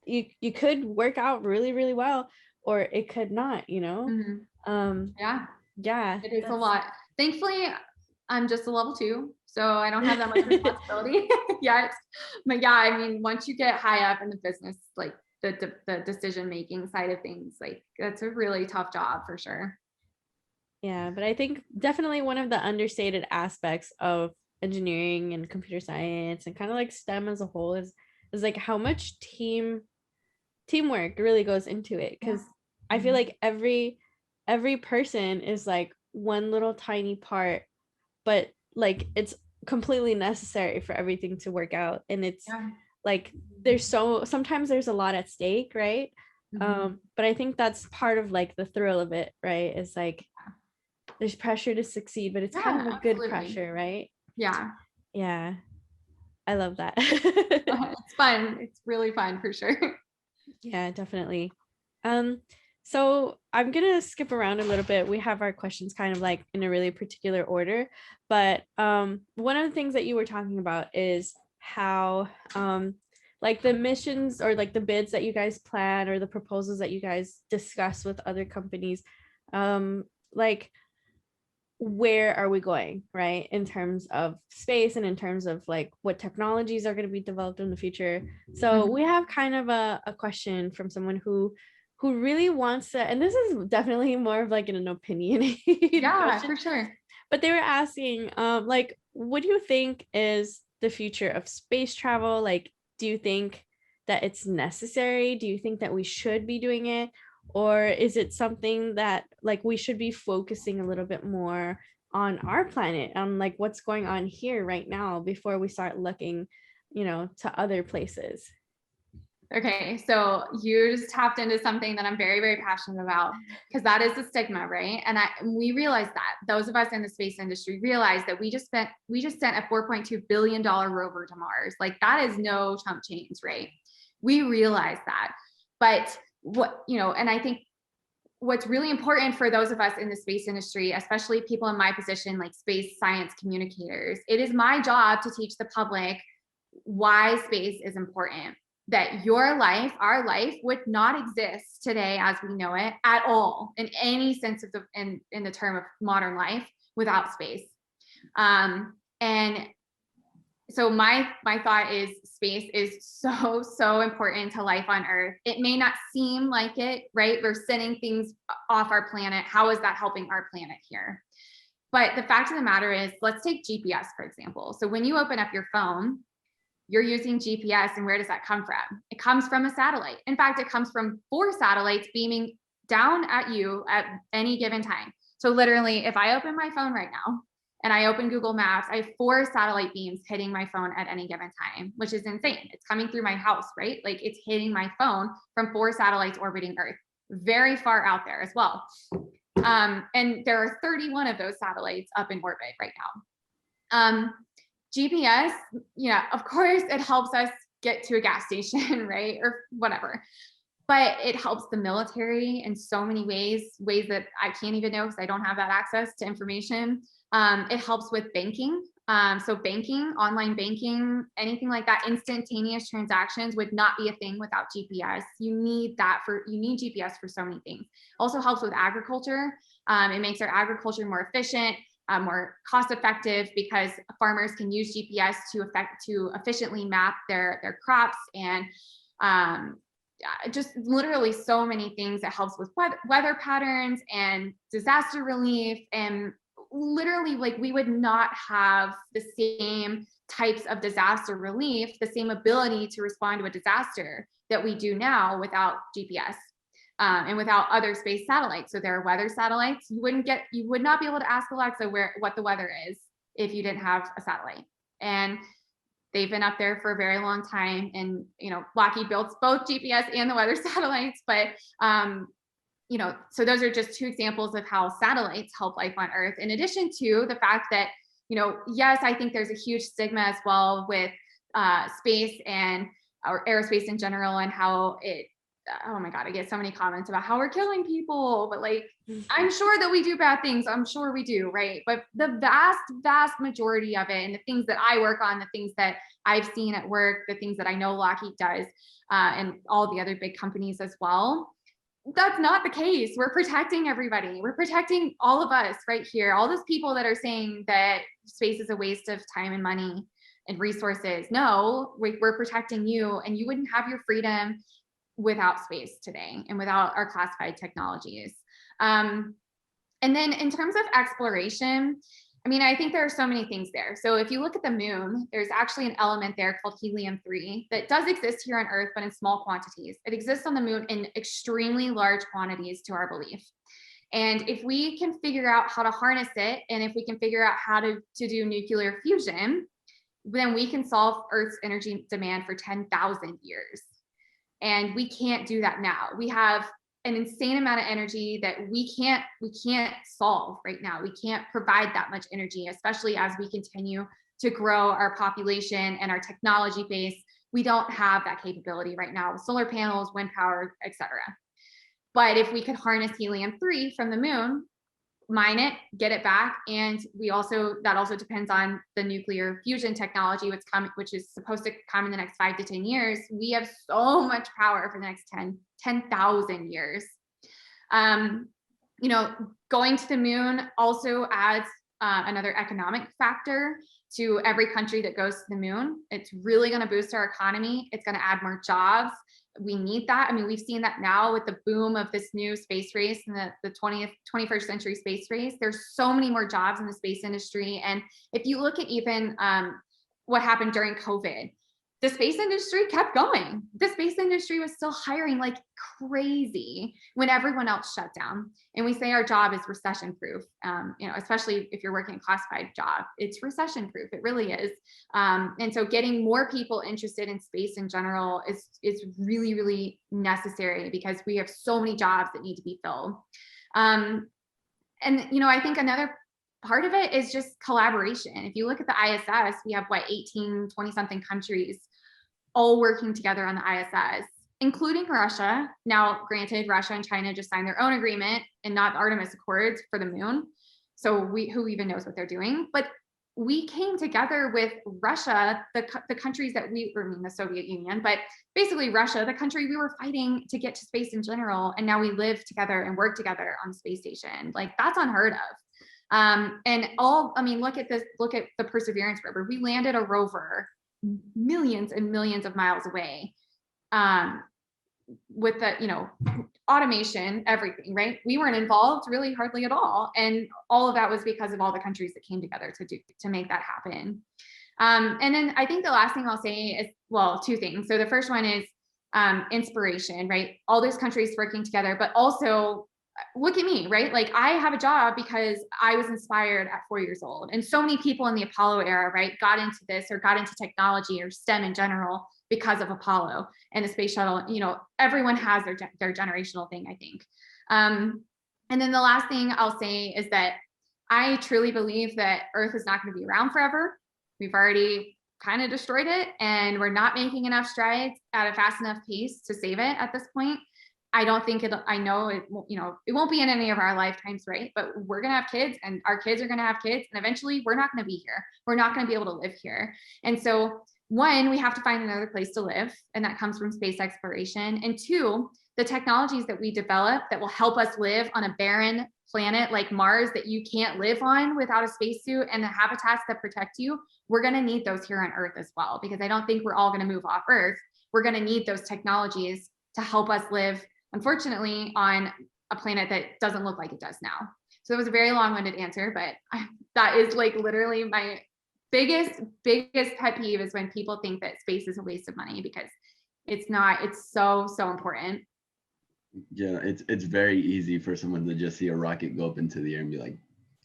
you could work out really, really well, or it could not, Yeah, it is a lot. Thankfully, I'm just a level 2, so I don't have that much responsibility yet. But yeah, I mean, once you get high up in the business, like the decision making side of things, like that's a really tough job for sure. Yeah, but I think definitely one of the understated aspects of engineering and computer science and kind of like STEM as a whole is like how much teamwork really goes into it, because I feel like every person is like one little tiny part, but like it's completely necessary for everything to work out. And it's like sometimes there's a lot at stake, right? But I think that's part of like the thrill of it, right? Is like there's pressure to succeed, but it's kind of a good pressure, right? Yeah I love that. It's fun. It's really fun for sure. Yeah, definitely. So I'm gonna skip around a little bit. We have our questions kind of like in a really particular order, but one of the things that you were talking about is how like the missions or like the bids that you guys plan or the proposals that you guys discuss with other companies, like where are we going, right, in terms of space and in terms of like what technologies are going to be developed in the future. So we have kind of a question from someone who really wants to, and this is definitely more of like an opinion for sure, but they were asking like, what do you think is the future of space travel? Like, do you think that it's necessary? Do you think that we should be doing it? Or is it something that like we should be focusing a little bit more on our planet, on like what's going on here right now before we start looking, to other places? Okay, so you just tapped into something that I'm very, very passionate about, because that is the stigma, right? And we realize that those of us in the space industry realize that we just sent a $4.2 billion rover to Mars. Like that is no chump change, right? We realize that, but and I think what's really important for those of us in the space industry, especially people in my position, like space science communicators, it is my job to teach the public why space is important. That your life, our life, would not exist today as we know it at all, in any sense of in the term of modern life, without space. And so my thought is space is so important to life on Earth. It may not seem like it, right? We're sending things off our planet. How is that helping our planet here? But the fact of the matter is, let's take GPS, for example. So when you open up your phone, you're using GPS, and where does that come from? It comes from a satellite. In fact, it comes from 4 satellites beaming down at you at any given time. So literally, if I open my phone right now and I open Google Maps, I have 4 satellite beams hitting my phone at any given time, which is insane. It's coming through my house, right? Like it's hitting my phone from 4 satellites orbiting Earth, very far out there as well. And there are 31 of those satellites up in orbit right now. GPS, of course, it helps us get to a gas station, right? Or whatever. But it helps the military in so many ways that I can't even know because I don't have that access to information. It helps with banking. So banking, online banking, anything like that, instantaneous transactions would not be a thing without GPS. You need GPS for so many things. Also helps with agriculture. It makes our agriculture more efficient, more cost effective, because farmers can use GPS to efficiently map their crops, and just literally so many things. That helps with weather patterns and disaster relief, and literally, like, we would not have the same types of disaster relief, the same ability to respond to a disaster that we do now without GPS, and without other space satellites. So there are weather satellites. You would not be able to ask Alexa what the weather is if you didn't have a satellite. And they've been up there for a very long time. And, Lockheed builds both GPS and the weather satellites, but so those are just two examples of how satellites help life on Earth, in addition to the fact that, yes, I think there's a huge stigma as well with space and or aerospace in general, and how oh my God, I get so many comments about how we're killing people, but like, I'm sure that we do bad things. I'm sure we do, right? But the vast majority of it, and the things that I work on, the things that I've seen at work, the things that I know Lockheed does, and all the other big companies as well, that's not the case. We're protecting everybody. We're protecting all of us right here. All those people that are saying that space is a waste of time and money and resources. No, we're protecting you, and you wouldn't have your freedom without space today and without our classified technologies. And then in terms of exploration, I think there are so many things there. So if you look at the moon, there's actually an element there called helium-3 that does exist here on Earth, but in small quantities. It exists on the moon in extremely large quantities to our belief. And if we can figure out how to harness it, and if we can figure out how to do nuclear fusion, then we can solve Earth's energy demand for 10,000 years. And we can't do that now. We have an insane amount of energy that we can't solve right now. We can't provide that much energy, especially as we continue to grow our population and our technology base. We don't have that capability right now with solar panels, wind power, etc. But if we could harness helium-3 from the moon, mine it, get it back, and that also depends on the nuclear fusion technology, which is supposed to come in the next 5 to 10 years. We have so much power for the next 10,000 years. Going to the moon also adds another economic factor to every country that goes to the moon. It's really going to boost our economy. It's going to add more jobs. We need that. We've seen that now with the boom of this new space race and the 21st century space race. There's so many more jobs in the space industry. And if you look at even what happened during COVID, the space industry kept going. The space industry was still hiring like crazy when everyone else shut down. And we say our job is recession proof, especially if you're working a classified job, it's recession proof. It really is. And so getting more people interested in space in general is really, really necessary, because we have so many jobs that need to be filled. I think another part of it is just collaboration. If you look at the ISS, we have 20 something countries all working together on the ISS, including Russia. Now, granted, Russia and China just signed their own agreement and not the Artemis Accords for the moon. So who even knows what they're doing? But we came together with Russia, the countries that the Soviet Union, but basically Russia, the country we were fighting to get to space in general. And now we live together and work together on the space station. Like, that's unheard of. Look at the Perseverance rover. We landed a rover millions and millions of miles away, with the, automation, everything, right? We weren't involved really hardly at all. And all of that was because of all the countries that came together to make that happen. And then I think the last thing I'll say is, two things. So the first one is inspiration, right? All those countries working together, but also look at me, right? Like, I have a job because I was inspired at 4 years old. And so many people in the Apollo era, right, got into this or got into technology or STEM in general because of Apollo and the space shuttle. Everyone has their generational thing, I think. And then the last thing I'll say is that I truly believe that Earth is not going to be around forever. We've already kind of destroyed it, and we're not making enough strides at a fast enough pace to save it at this point. I don't think I know it, it won't be in any of our lifetimes, right? But we're going to have kids and our kids are going to have kids. And eventually we're not going to be here. We're not going to be able to live here. And so one, we have to find another place to live. And that comes from space exploration. And two, the technologies that we develop that will help us live on a barren planet like Mars that you can't live on without a spacesuit and the habitats that protect you, we're going to need those here on Earth as well, because I don't think we're all going to move off Earth. We're going to need those technologies to help us live, unfortunately, on a planet that doesn't look like it does now. So it was a very long-winded answer, but that is like literally my biggest pet peeve is when people think that space is a waste of money, because it's not. It's so important. Yeah, it's very easy for someone to just see a rocket go up into the air and be like,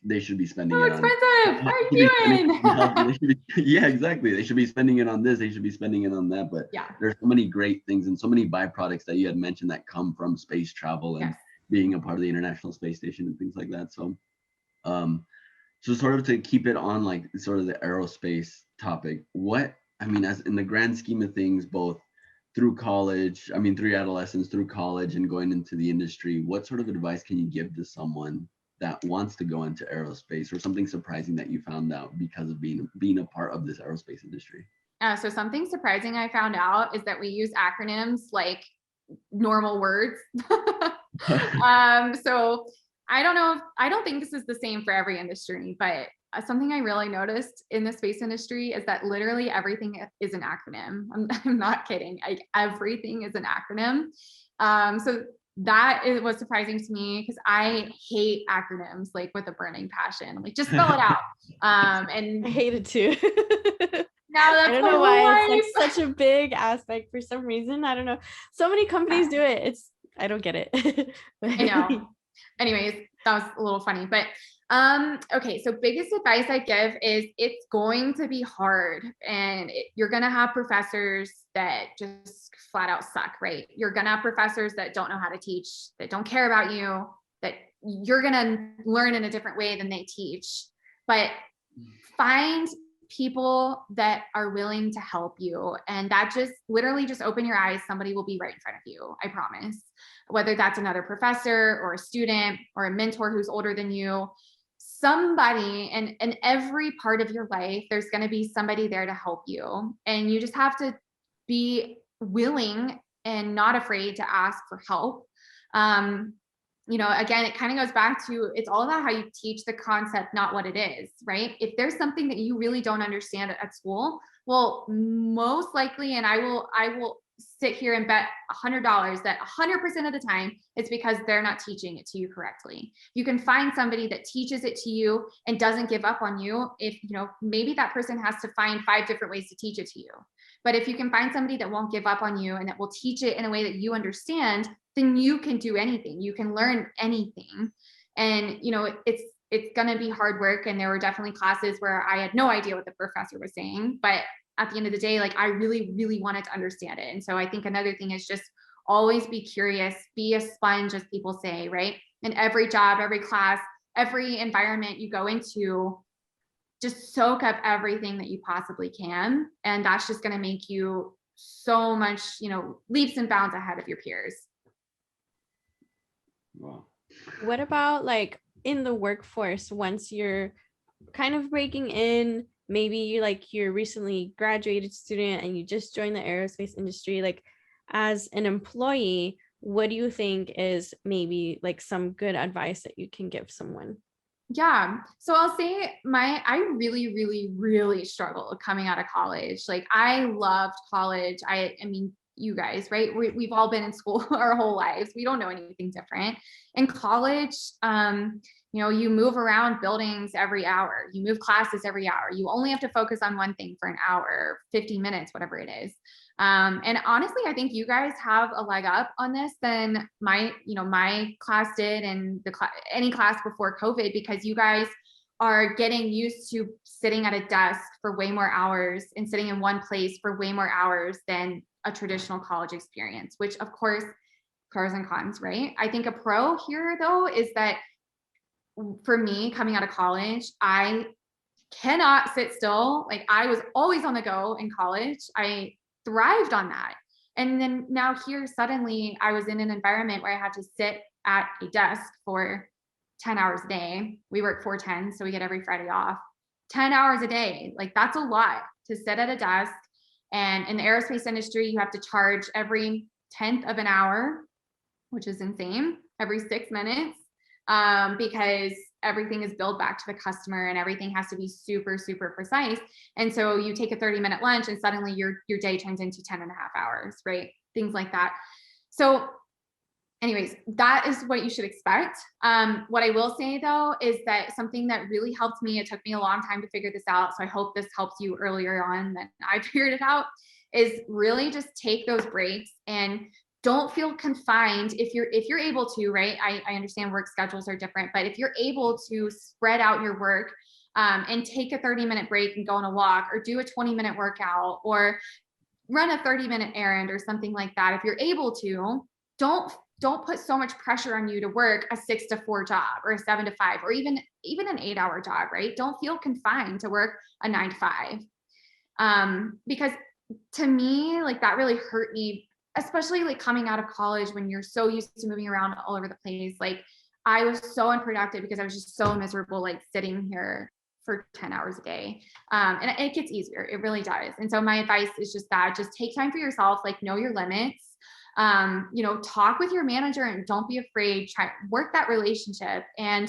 they should be spending so it expensive. on. What are you doing? Yeah, exactly. They should be spending it on this. They should be spending it on that. But Yeah, there's so many great things and so many byproducts that you had mentioned that come from space travel and yes. being a part of the International Space Station and things like that. So, so sort of to keep it on like sort of the aerospace topic, as in the grand scheme of things, both through college, through your adolescence, through college and going into the industry, what sort of advice can you give to someone that wants to go into aerospace, or something surprising that you found out because of being a part of this aerospace industry? So something surprising I found out is that we use acronyms like normal words. So I don't know. I don't think this is the same for every industry, but something I really noticed in the space industry is that literally everything is an acronym. I'm not kidding. Like everything is an acronym. So that was surprising to me, because I hate acronyms like with a burning passion. Like just spell it out. And I hate it too. now that's I don't know why it's like such a big aspect for some reason. I don't know. So many companies do it. I don't get it. I know. Anyways, that was a little funny, but okay. So biggest advice I give is it's going to be hard, and you're going to have professors that just flat out suck, right? You're going to have professors that don't know how to teach, that don't care about you, that you're going to learn in a different way than they teach. But find people that are willing to help you, and that just literally just open your eyes. Somebody will be right in front of you, I promise. Whether that's another professor or a student or a mentor who's older than you, somebody, and in every part of your life there's going to be somebody there to help you, and you just have to be willing and not afraid to ask for help. Again, it kind of goes back to, it's all about how you teach the concept, not what it is, right? If there's something that you really don't understand at school, well, most likely, and I will sit here and bet $100 that 100% of the time it's because they're not teaching it to you correctly. You can find somebody that teaches it to you and doesn't give up on you. If, maybe that person has to find 5 different ways to teach it to you. But if you can find somebody that won't give up on you and that will teach it in a way that you understand, then you can do anything. You can learn anything. And, it's going to be hard work. And there were definitely classes where I had no idea what the professor was saying, but at the end of the day, like I really, really wanted to understand it. And so I think another thing is just always be curious, be a sponge, as people say, right? In every job, every class, every environment you go into, just soak up everything that you possibly can. And that's just going to make you so much, leaps and bounds ahead of your peers. Wow. What about like in the workforce, once you're kind of breaking in, maybe you're recently graduated student and you just joined the aerospace industry, like as an employee, what do you think is maybe like some good advice that you can give someone? Yeah. So I'll say I really, really, really struggled coming out of college. Like I loved college. I mean, you guys, right? We've all been in school our whole lives. We don't know anything different. In college, you move around buildings every hour. You move classes every hour. You only have to focus on one thing for an hour, 15 minutes, whatever it is. And honestly, I think you guys have a leg up on this than my class did, and any class before COVID, because you guys are getting used to sitting at a desk for way more hours and sitting in one place for way more hours than a traditional college experience, which of course, pros and cons, right? I think a pro here though is that for me, coming out of college, I cannot sit still. Like I was always on the go in college. I thrived on that. And then now here, suddenly I was in an environment where I had to sit at a desk for 10 hours a day. We work 4/10, so we get every Friday off. 10 hours a day, like that's a lot to sit at a desk. And in the aerospace industry, you have to charge every 10th of an hour, which is insane, every 6 minutes, because everything is billed back to the customer and everything has to be super, super precise. And so you take a 30-minute lunch and suddenly your day turns into 10 and a half hours, right? Things like that. So anyways, that is what you should expect. What I will say though, is that something that really helped me, it took me a long time to figure this out, so I hope this helps you earlier on than I figured it out, is really just take those breaks and don't feel confined. If you're able to, right? I understand work schedules are different, but if you're able to spread out your work and take a 30-minute break and go on a walk, or do a 20-minute workout, or run a 30-minute errand or something like that, if you're able to, don't put so much pressure on you to work a 6 to 4 job or a 7 to 5, or even an 8-hour job, right? Don't feel confined to work a 9 to 5. Because to me, like that really hurt me, especially like coming out of college when you're so used to moving around all over the place. Like I was so unproductive because I was just so miserable, like sitting here for 10 hours a day. And it gets easier. It really does. And so my advice is just that, just take time for yourself, like know your limits. Talk with your manager and don't be afraid, try work that relationship, and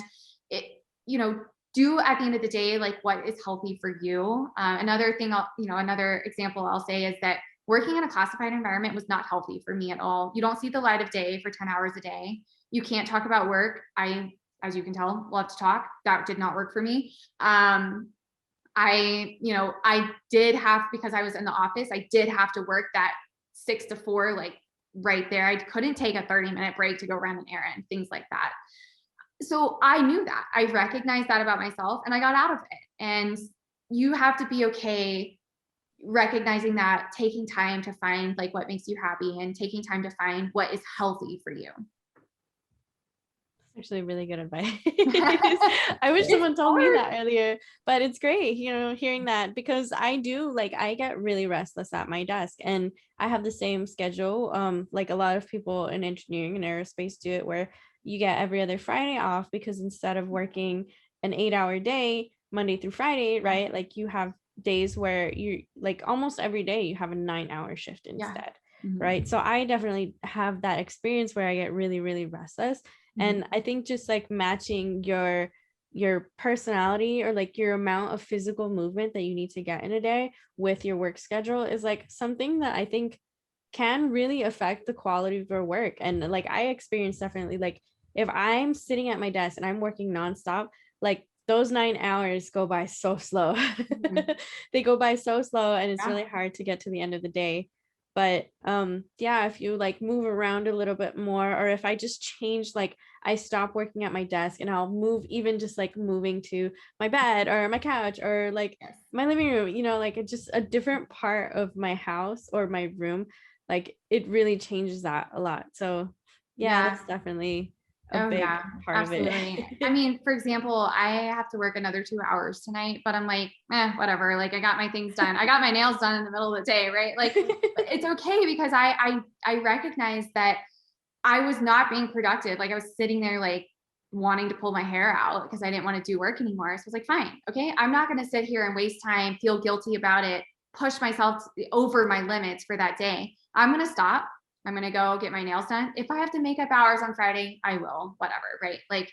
do at the end of the day, like what is healthy for you. Another thing, another example I'll say is that working in a classified environment was not healthy for me at all. You don't see the light of day for 10 hours a day. You can't talk about work. As you can tell, love to talk. That did not work for me. I did have, because I was in the office, I did have to work that 6 to 4, like right there. I couldn't take a 30-minute break to go run an errand, things like that. So I knew that. I recognized that about myself and I got out of it. And you have to be okay recognizing that, taking time to find like what makes you happy and taking time to find what is healthy for you. Actually really good advice. I wish someone told me that earlier, but it's great, hearing that, because I get really restless at my desk, and I have the same schedule. Like a lot of people in engineering and aerospace do it, where you get every other Friday off, because instead of working an 8-hour day, Monday through Friday, right? Like you have days where you like almost every day you have a 9-hour shift instead. Mm-hmm. Right. So I definitely have that experience where I get really, really restless. And I think just like matching your personality, or like your amount of physical movement that you need to get in a day with your work schedule is like something that I think can really affect the quality of your work. And like I experience definitely, like if I'm sitting at my desk and I'm working nonstop, like those 9 hours go by so slow. They go by so slow, and it's really hard to get to the end of the day. But if you like move around a little bit more, or if I just change, like I stop working at my desk and I'll move, even just like moving to my bed or my couch or like my living room, like just a different part of my house or my room, like it really changes that a lot. So that's definitely a big part absolutely. of it. I mean, for example, I have to work another 2 hours tonight, but I'm like, whatever. Like I got my things done. I got my nails done in the middle of the day, right? Like it's okay, because I recognized that I was not being productive. Like I was sitting there like wanting to pull my hair out because I didn't want to do work anymore. So I was like, fine, okay, I'm not going to sit here and waste time, feel guilty about it, push myself over my limits for that day. I'm going to stop. I'm going to go get my nails done. If I have to make up hours on Friday, I will, whatever. Right. Like,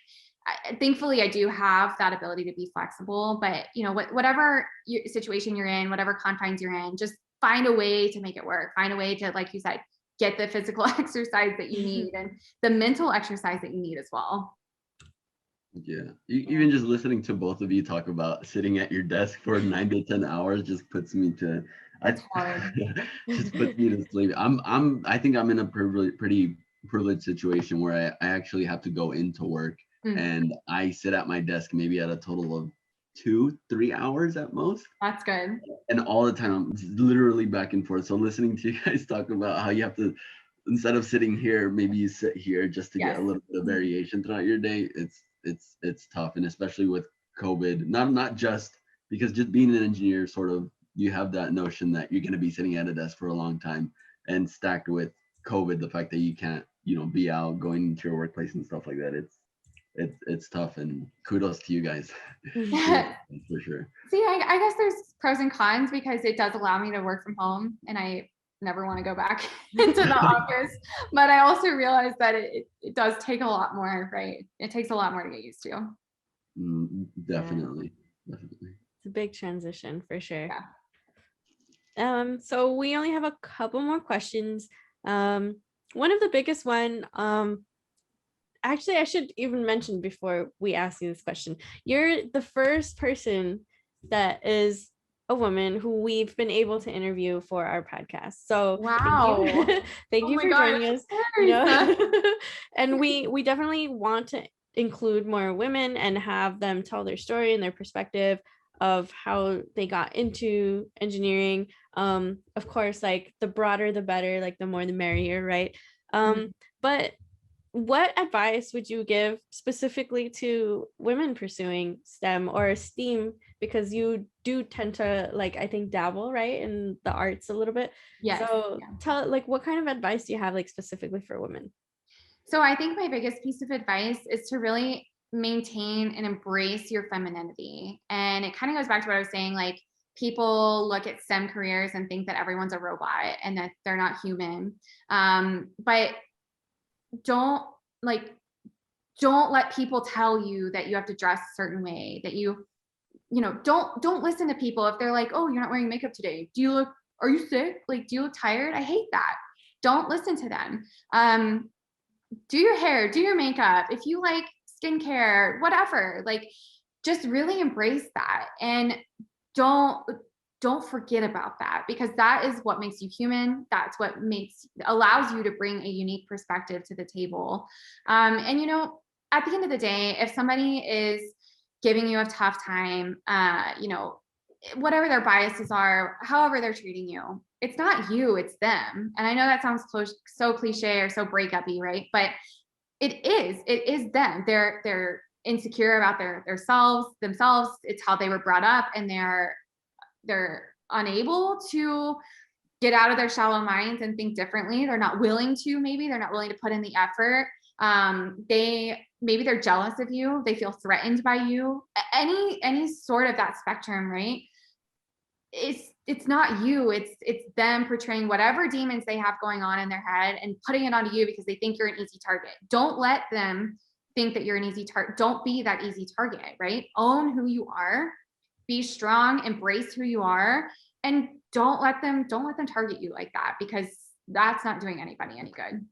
thankfully I do have that ability to be flexible, but whatever situation you're in, whatever confines you're in, just find a way to make it work. Find a way to, like you said, get the physical exercise that you need and the mental exercise that you need as well. Yeah. Even just listening to both of you talk about sitting at your desk for 9 to 10 hours just puts me to, just puts me to sleep. I think I'm in a pretty privileged situation where I actually have to go into work and I sit at my desk maybe at a total of 2-3 hours at most. That's good. And all the time I'm literally back and forth. So listening to you guys talk about how you have to, instead of sitting here, maybe you sit here just to get a little bit of variation throughout your day. It's tough. And especially with COVID, not just because just being an engineer, sort of, you have that notion that you're going to be sitting at a desk for a long time. and stacked with COVID, the fact that you can't, be out going into your workplace and stuff like that, it's tough, and kudos to you guys. For sure. See, I guess there's pros and cons, because it does allow me to work from home, and I never want to go back into the office. But I also realize that it does take a lot more, right? It takes a lot more to get used to. Definitely. It's a big transition for sure. Yeah. So we only have a couple more questions. One of the biggest one, actually, I should even mention before we ask you this question, you're the first person that is a woman who we've been able to interview for our podcast. So wow. thank you for joining us. And we definitely want to include more women and have them tell their story and their perspective of how they got into engineering. Of course, like the broader the better, like the more the merrier, right? But what advice would you give specifically to women pursuing STEM or STEAM? Because you do tend to, like, I think, dabble, right, in the arts a little bit. Yes. So tell, like, what kind of advice do you have, like, specifically for women? So I think my biggest piece of advice is to really maintain and embrace your femininity. And it kind of goes back to what I was saying, like, people look at STEM careers and think that everyone's a robot and that they're not human. But don't let people tell you that you have to dress a certain way, that don't listen to people if they're like, oh, you're not wearing makeup today. Are you sick? Like, do you look tired? I hate that. Don't listen to them. Do your hair, do your makeup. If you like skincare, whatever, like, just really embrace that. And don't forget about that, because that is what makes you human. That's what allows you to bring a unique perspective to the table. And at the end of the day, if somebody is giving you a tough time, whatever their biases are, however they're treating you, it's not you, it's them. And I know that sounds so cliche or so breakup-y, right? But it is them. They're insecure about themselves. It's how they were brought up, and they're unable to get out of their shallow minds and think differently. They're not willing to, they're not willing to put in the effort. Maybe they're jealous of you. They feel threatened by you. Any sort of that spectrum, right? It's not you, it's them portraying whatever demons they have going on in their head and putting it onto you because they think you're an easy target. Don't let them think that you're an easy target. Don't be that easy target, right? Own who you are. Be strong, embrace who you are, and don't let them target you like that, because that's not doing anybody any good.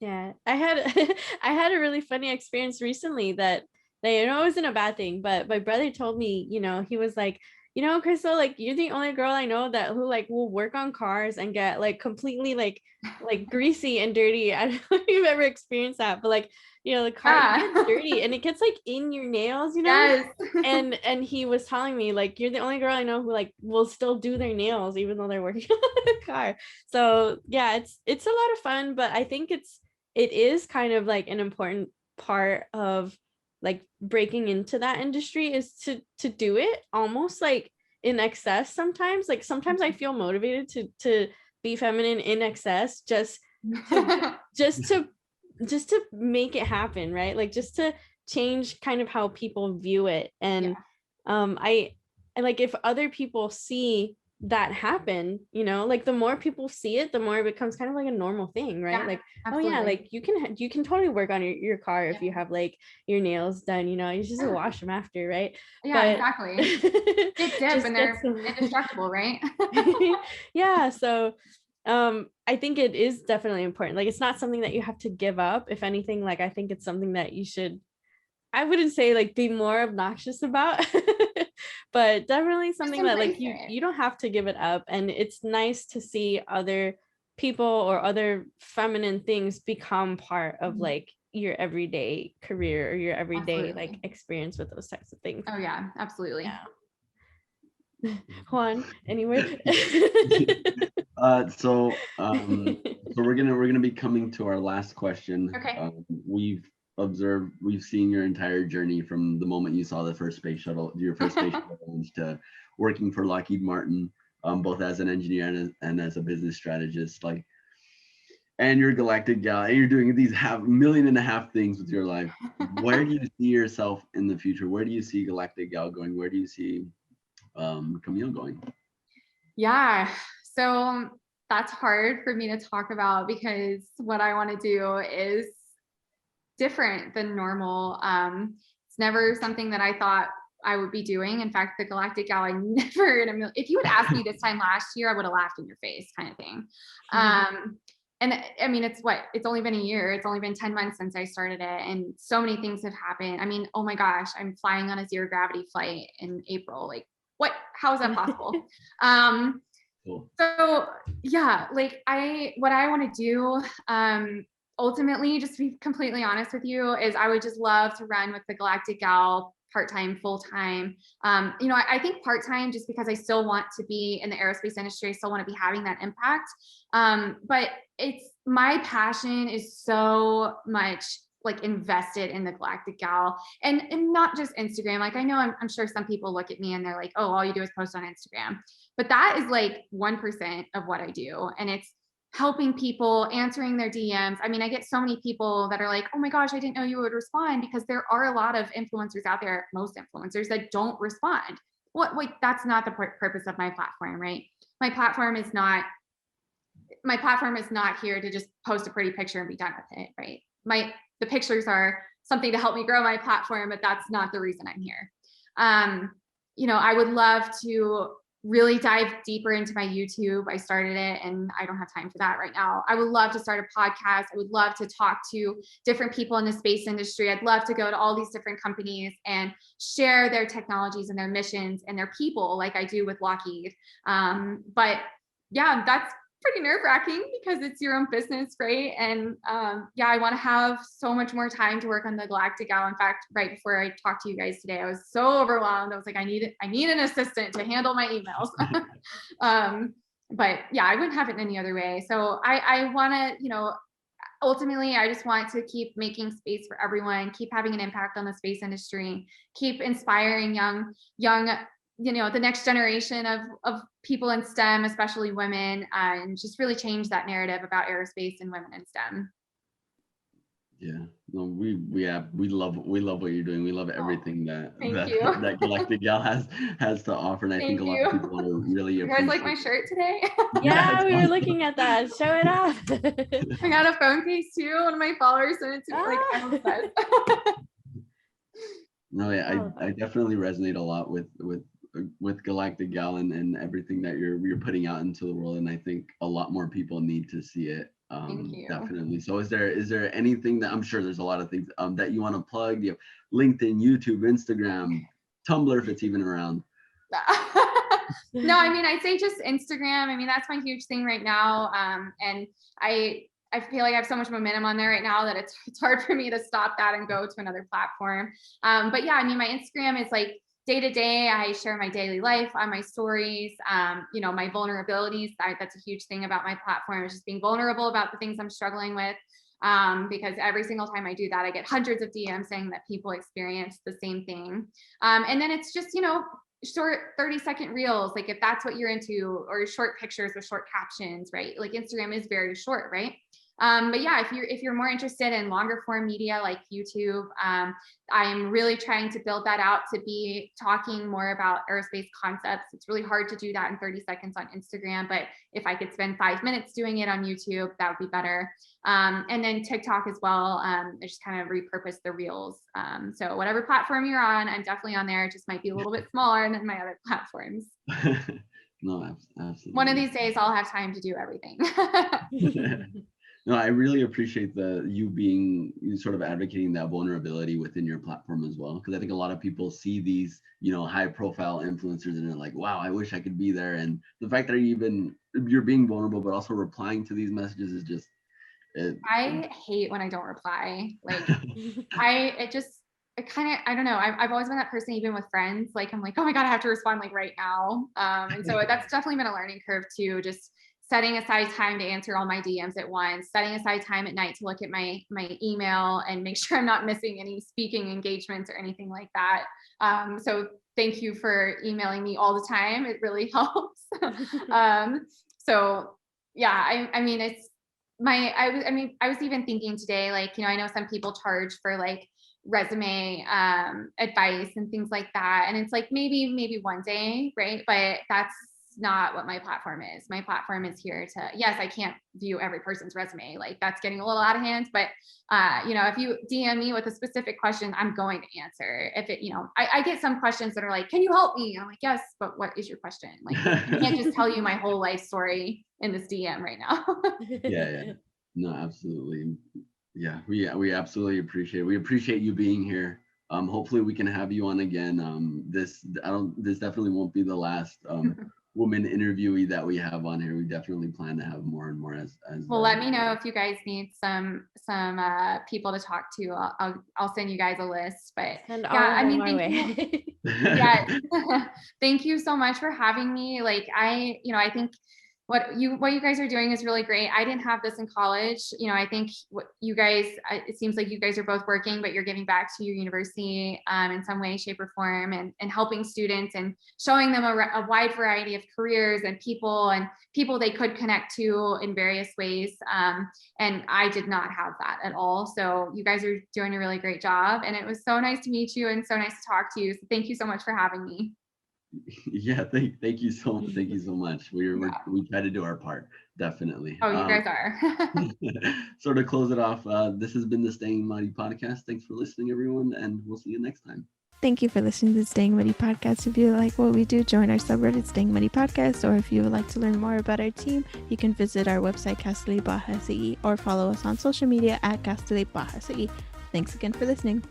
Yeah, I had a really funny experience recently that it wasn't a bad thing, but my brother told me, he was like, Krystal, like, you're the only girl I know who like will work on cars and get like completely like greasy and dirty. I don't know if you've ever experienced that, but like, the car gets dirty and it gets like in your nails, Yes. and he was telling me, like, you're the only girl I know who like will still do their nails even though they're working on the car. So yeah, it's a lot of fun, but I think it is kind of like an important part of like breaking into that industry is to do it almost like in excess sometimes. Like sometimes I feel motivated to be feminine in excess just to make it happen, right? Like just to change kind of how people view it. And I like, if other people see that happen, like the more people see it, the more it becomes kind of like a normal thing, right? Like, absolutely. Oh yeah, like you can totally work on your car if you have like your nails done, you just wash them after, right? Exactly. Get dip and they're indestructible, right? Yeah, so I think it is definitely important. Like, it's not something that you have to give up. If anything, like, I think it's something that you should, I wouldn't say like be more obnoxious about, but definitely something that like you don't have to give it up. And it's nice to see other people or other feminine things become part of like your everyday career or your everyday like experience with those types of things. Oh yeah, absolutely. Yeah. Juan, anyway. So we're gonna be coming to our last question. Okay. We've seen your entire journey from the moment you saw your first space shuttle launch to working for Lockheed Martin. both as an engineer and as a business strategist. Like, and you're Galactic Gal, and you're doing these million and a half things with your life. Where do you see yourself in the future? Where do you see Galactic Gal going? Where do you see Camille going? Yeah, so that's hard for me to talk about because what I want to do is different than normal. It's never something that I thought I would be doing. In fact, the Galactic Gal, I never in a million, if you had asked me this time last year, I would have laughed in your face, kind of thing. And I mean, it's only been a year. It's only been 10 months since I started it. And so many things have happened. I mean, oh my gosh, I'm flying on a zero gravity flight in April. Like, how is that possible? Cool. So yeah, like what I want to do, ultimately, just to be completely honest with you, is I would just love to run with the Galactic Gal part-time, full-time. I think part-time just because I still want to be in the aerospace industry. I still want to be having that impact. But my passion is so much like invested in the Galactic Gal and not just Instagram. Like I know I'm sure some people look at me and they're like, oh, all you do is post on Instagram. But that is like 1% of what I do. And it's helping people, answering their DMs. I mean, I get so many people that are like, oh my gosh, I didn't know you would respond, because there are a lot of influencers out there, most influencers, that don't respond. Wait, that's not the purpose of my platform, right? My platform is not here to just post a pretty picture and be done with it, right? The pictures are something to help me grow my platform, but that's not the reason I'm here. I would love to really dive deeper into my YouTube. I started it and I don't have time for that right now. I would love to start a podcast. I would love to talk to different people in the space industry. I'd love to go to all these different companies and share their technologies and their missions and their people like I do with Lockheed. But yeah, that's pretty nerve-wracking because it's your own business, right? And I want to have so much more time to work on the Galactic Gal. In fact, right before I talked to you guys today, I was so overwhelmed. I was like, I need an assistant to handle my emails. But yeah, I wouldn't have it any other way. So I want to, ultimately, I just want to keep making space for everyone, keep having an impact on the space industry, keep inspiring young the next generation of people in STEM, especially women, and just really change that narrative about aerospace and women in STEM. Yeah, no, we love what you're doing. We love everything that Galactic Gal has to offer, and I think a lot of people are really appreciative. You guys like my shirt today? Yeah, we were looking at that. Show it off. I got a phone case too. One of my followers sent it to me. Like, I'm obsessed. No, yeah, I definitely resonate a lot with Galactic Gal and everything that you're putting out into the world, and I think a lot more people need to see it. Thank you. Definitely. So is there anything that, I'm sure there's a lot of things that you want to plug? You have LinkedIn, YouTube, Instagram, Tumblr, if it's even around. No, I mean, I'd say just Instagram. I mean, that's my huge thing right now. And I feel like I have so much momentum on there right now that it's hard for me to stop that and go to another platform. But yeah, I mean, my Instagram is like day to day. I share my daily life on my stories, my vulnerabilities. That's a huge thing about my platform, is just being vulnerable about the things I'm struggling with. Because every single time I do that, I get hundreds of DMs saying that people experience the same thing. And then it's just, short 30-second reels, like if that's what you're into, or short pictures with short captions, right? Like Instagram is very short, right? But yeah, if you're more interested in longer form media like YouTube, I'm really trying to build that out to be talking more about aerospace concepts. It's really hard to do that in 30 seconds on Instagram, but if I could spend 5 minutes doing it on YouTube, that would be better. And then TikTok as well. I just kind of repurpose the reels. So whatever platform you're on, I'm definitely on there. It just might be a little bit smaller than my other platforms. No, absolutely. One of these days I'll have time to do everything. No, I really appreciate you being sort of advocating that vulnerability within your platform as well, because I think a lot of people see these, high profile influencers and they're like, wow, I wish I could be there. And the fact that you're being vulnerable, but also replying to these messages is just. I hate when I don't reply. Like I don't know. I've always been that person, even with friends. Like, I'm like, oh my God, I have to respond like right now. And so that's definitely been a learning curve too. Just setting aside time to answer all my DMs at once, setting aside time at night to look at my email and make sure I'm not missing any speaking engagements or anything like that. So thank you for emailing me all the time. It really helps. So yeah, I mean, I was even thinking today, like, I know some people charge for like resume advice and things like that. And it's like, maybe one day, right? But that's not what my platform is. My platform is here to, yes, I can't view every person's resume. Like that's getting a little out of hand, but if you DM me with a specific question, I'm going to answer. If it, I get some questions that are like, can you help me? I'm like, yes, but what is your question? Like, I can't just tell you my whole life story in this DM right now. Yeah. No, absolutely. Yeah, we absolutely appreciate it. We appreciate you being here. Hopefully we can have you on again. This definitely won't be the last woman interviewee that we have on here. We definitely plan to have more and more as well. Let me know if you guys need some people to talk to. I'll send you guys a list. But thank you so much for having me. Like I think what you guys are doing is really great. I didn't have this in college. I think what you guys, it seems like you guys are both working, but you're giving back to your university in some way, shape, or form, and helping students and showing them a wide variety of careers and people they could connect to in various ways. And I did not have that at all. So you guys are doing a really great job. And it was so nice to meet you and so nice to talk to you. So thank you so much for having me. Yeah, thank you so much. We try to do our part, definitely. Oh, you guys are. So to close it off, this has been the Staying Muddy podcast. Thanks for listening, everyone, and we'll see you next time. Thank you for listening to the Staying Muddy podcast. If you like what we do, join our subreddit Staying Muddy Podcast, or if you would like to learn more about our team, you can visit our website Camilles Backstory or follow us on social media at Camilles Backstory. Thanks again for listening.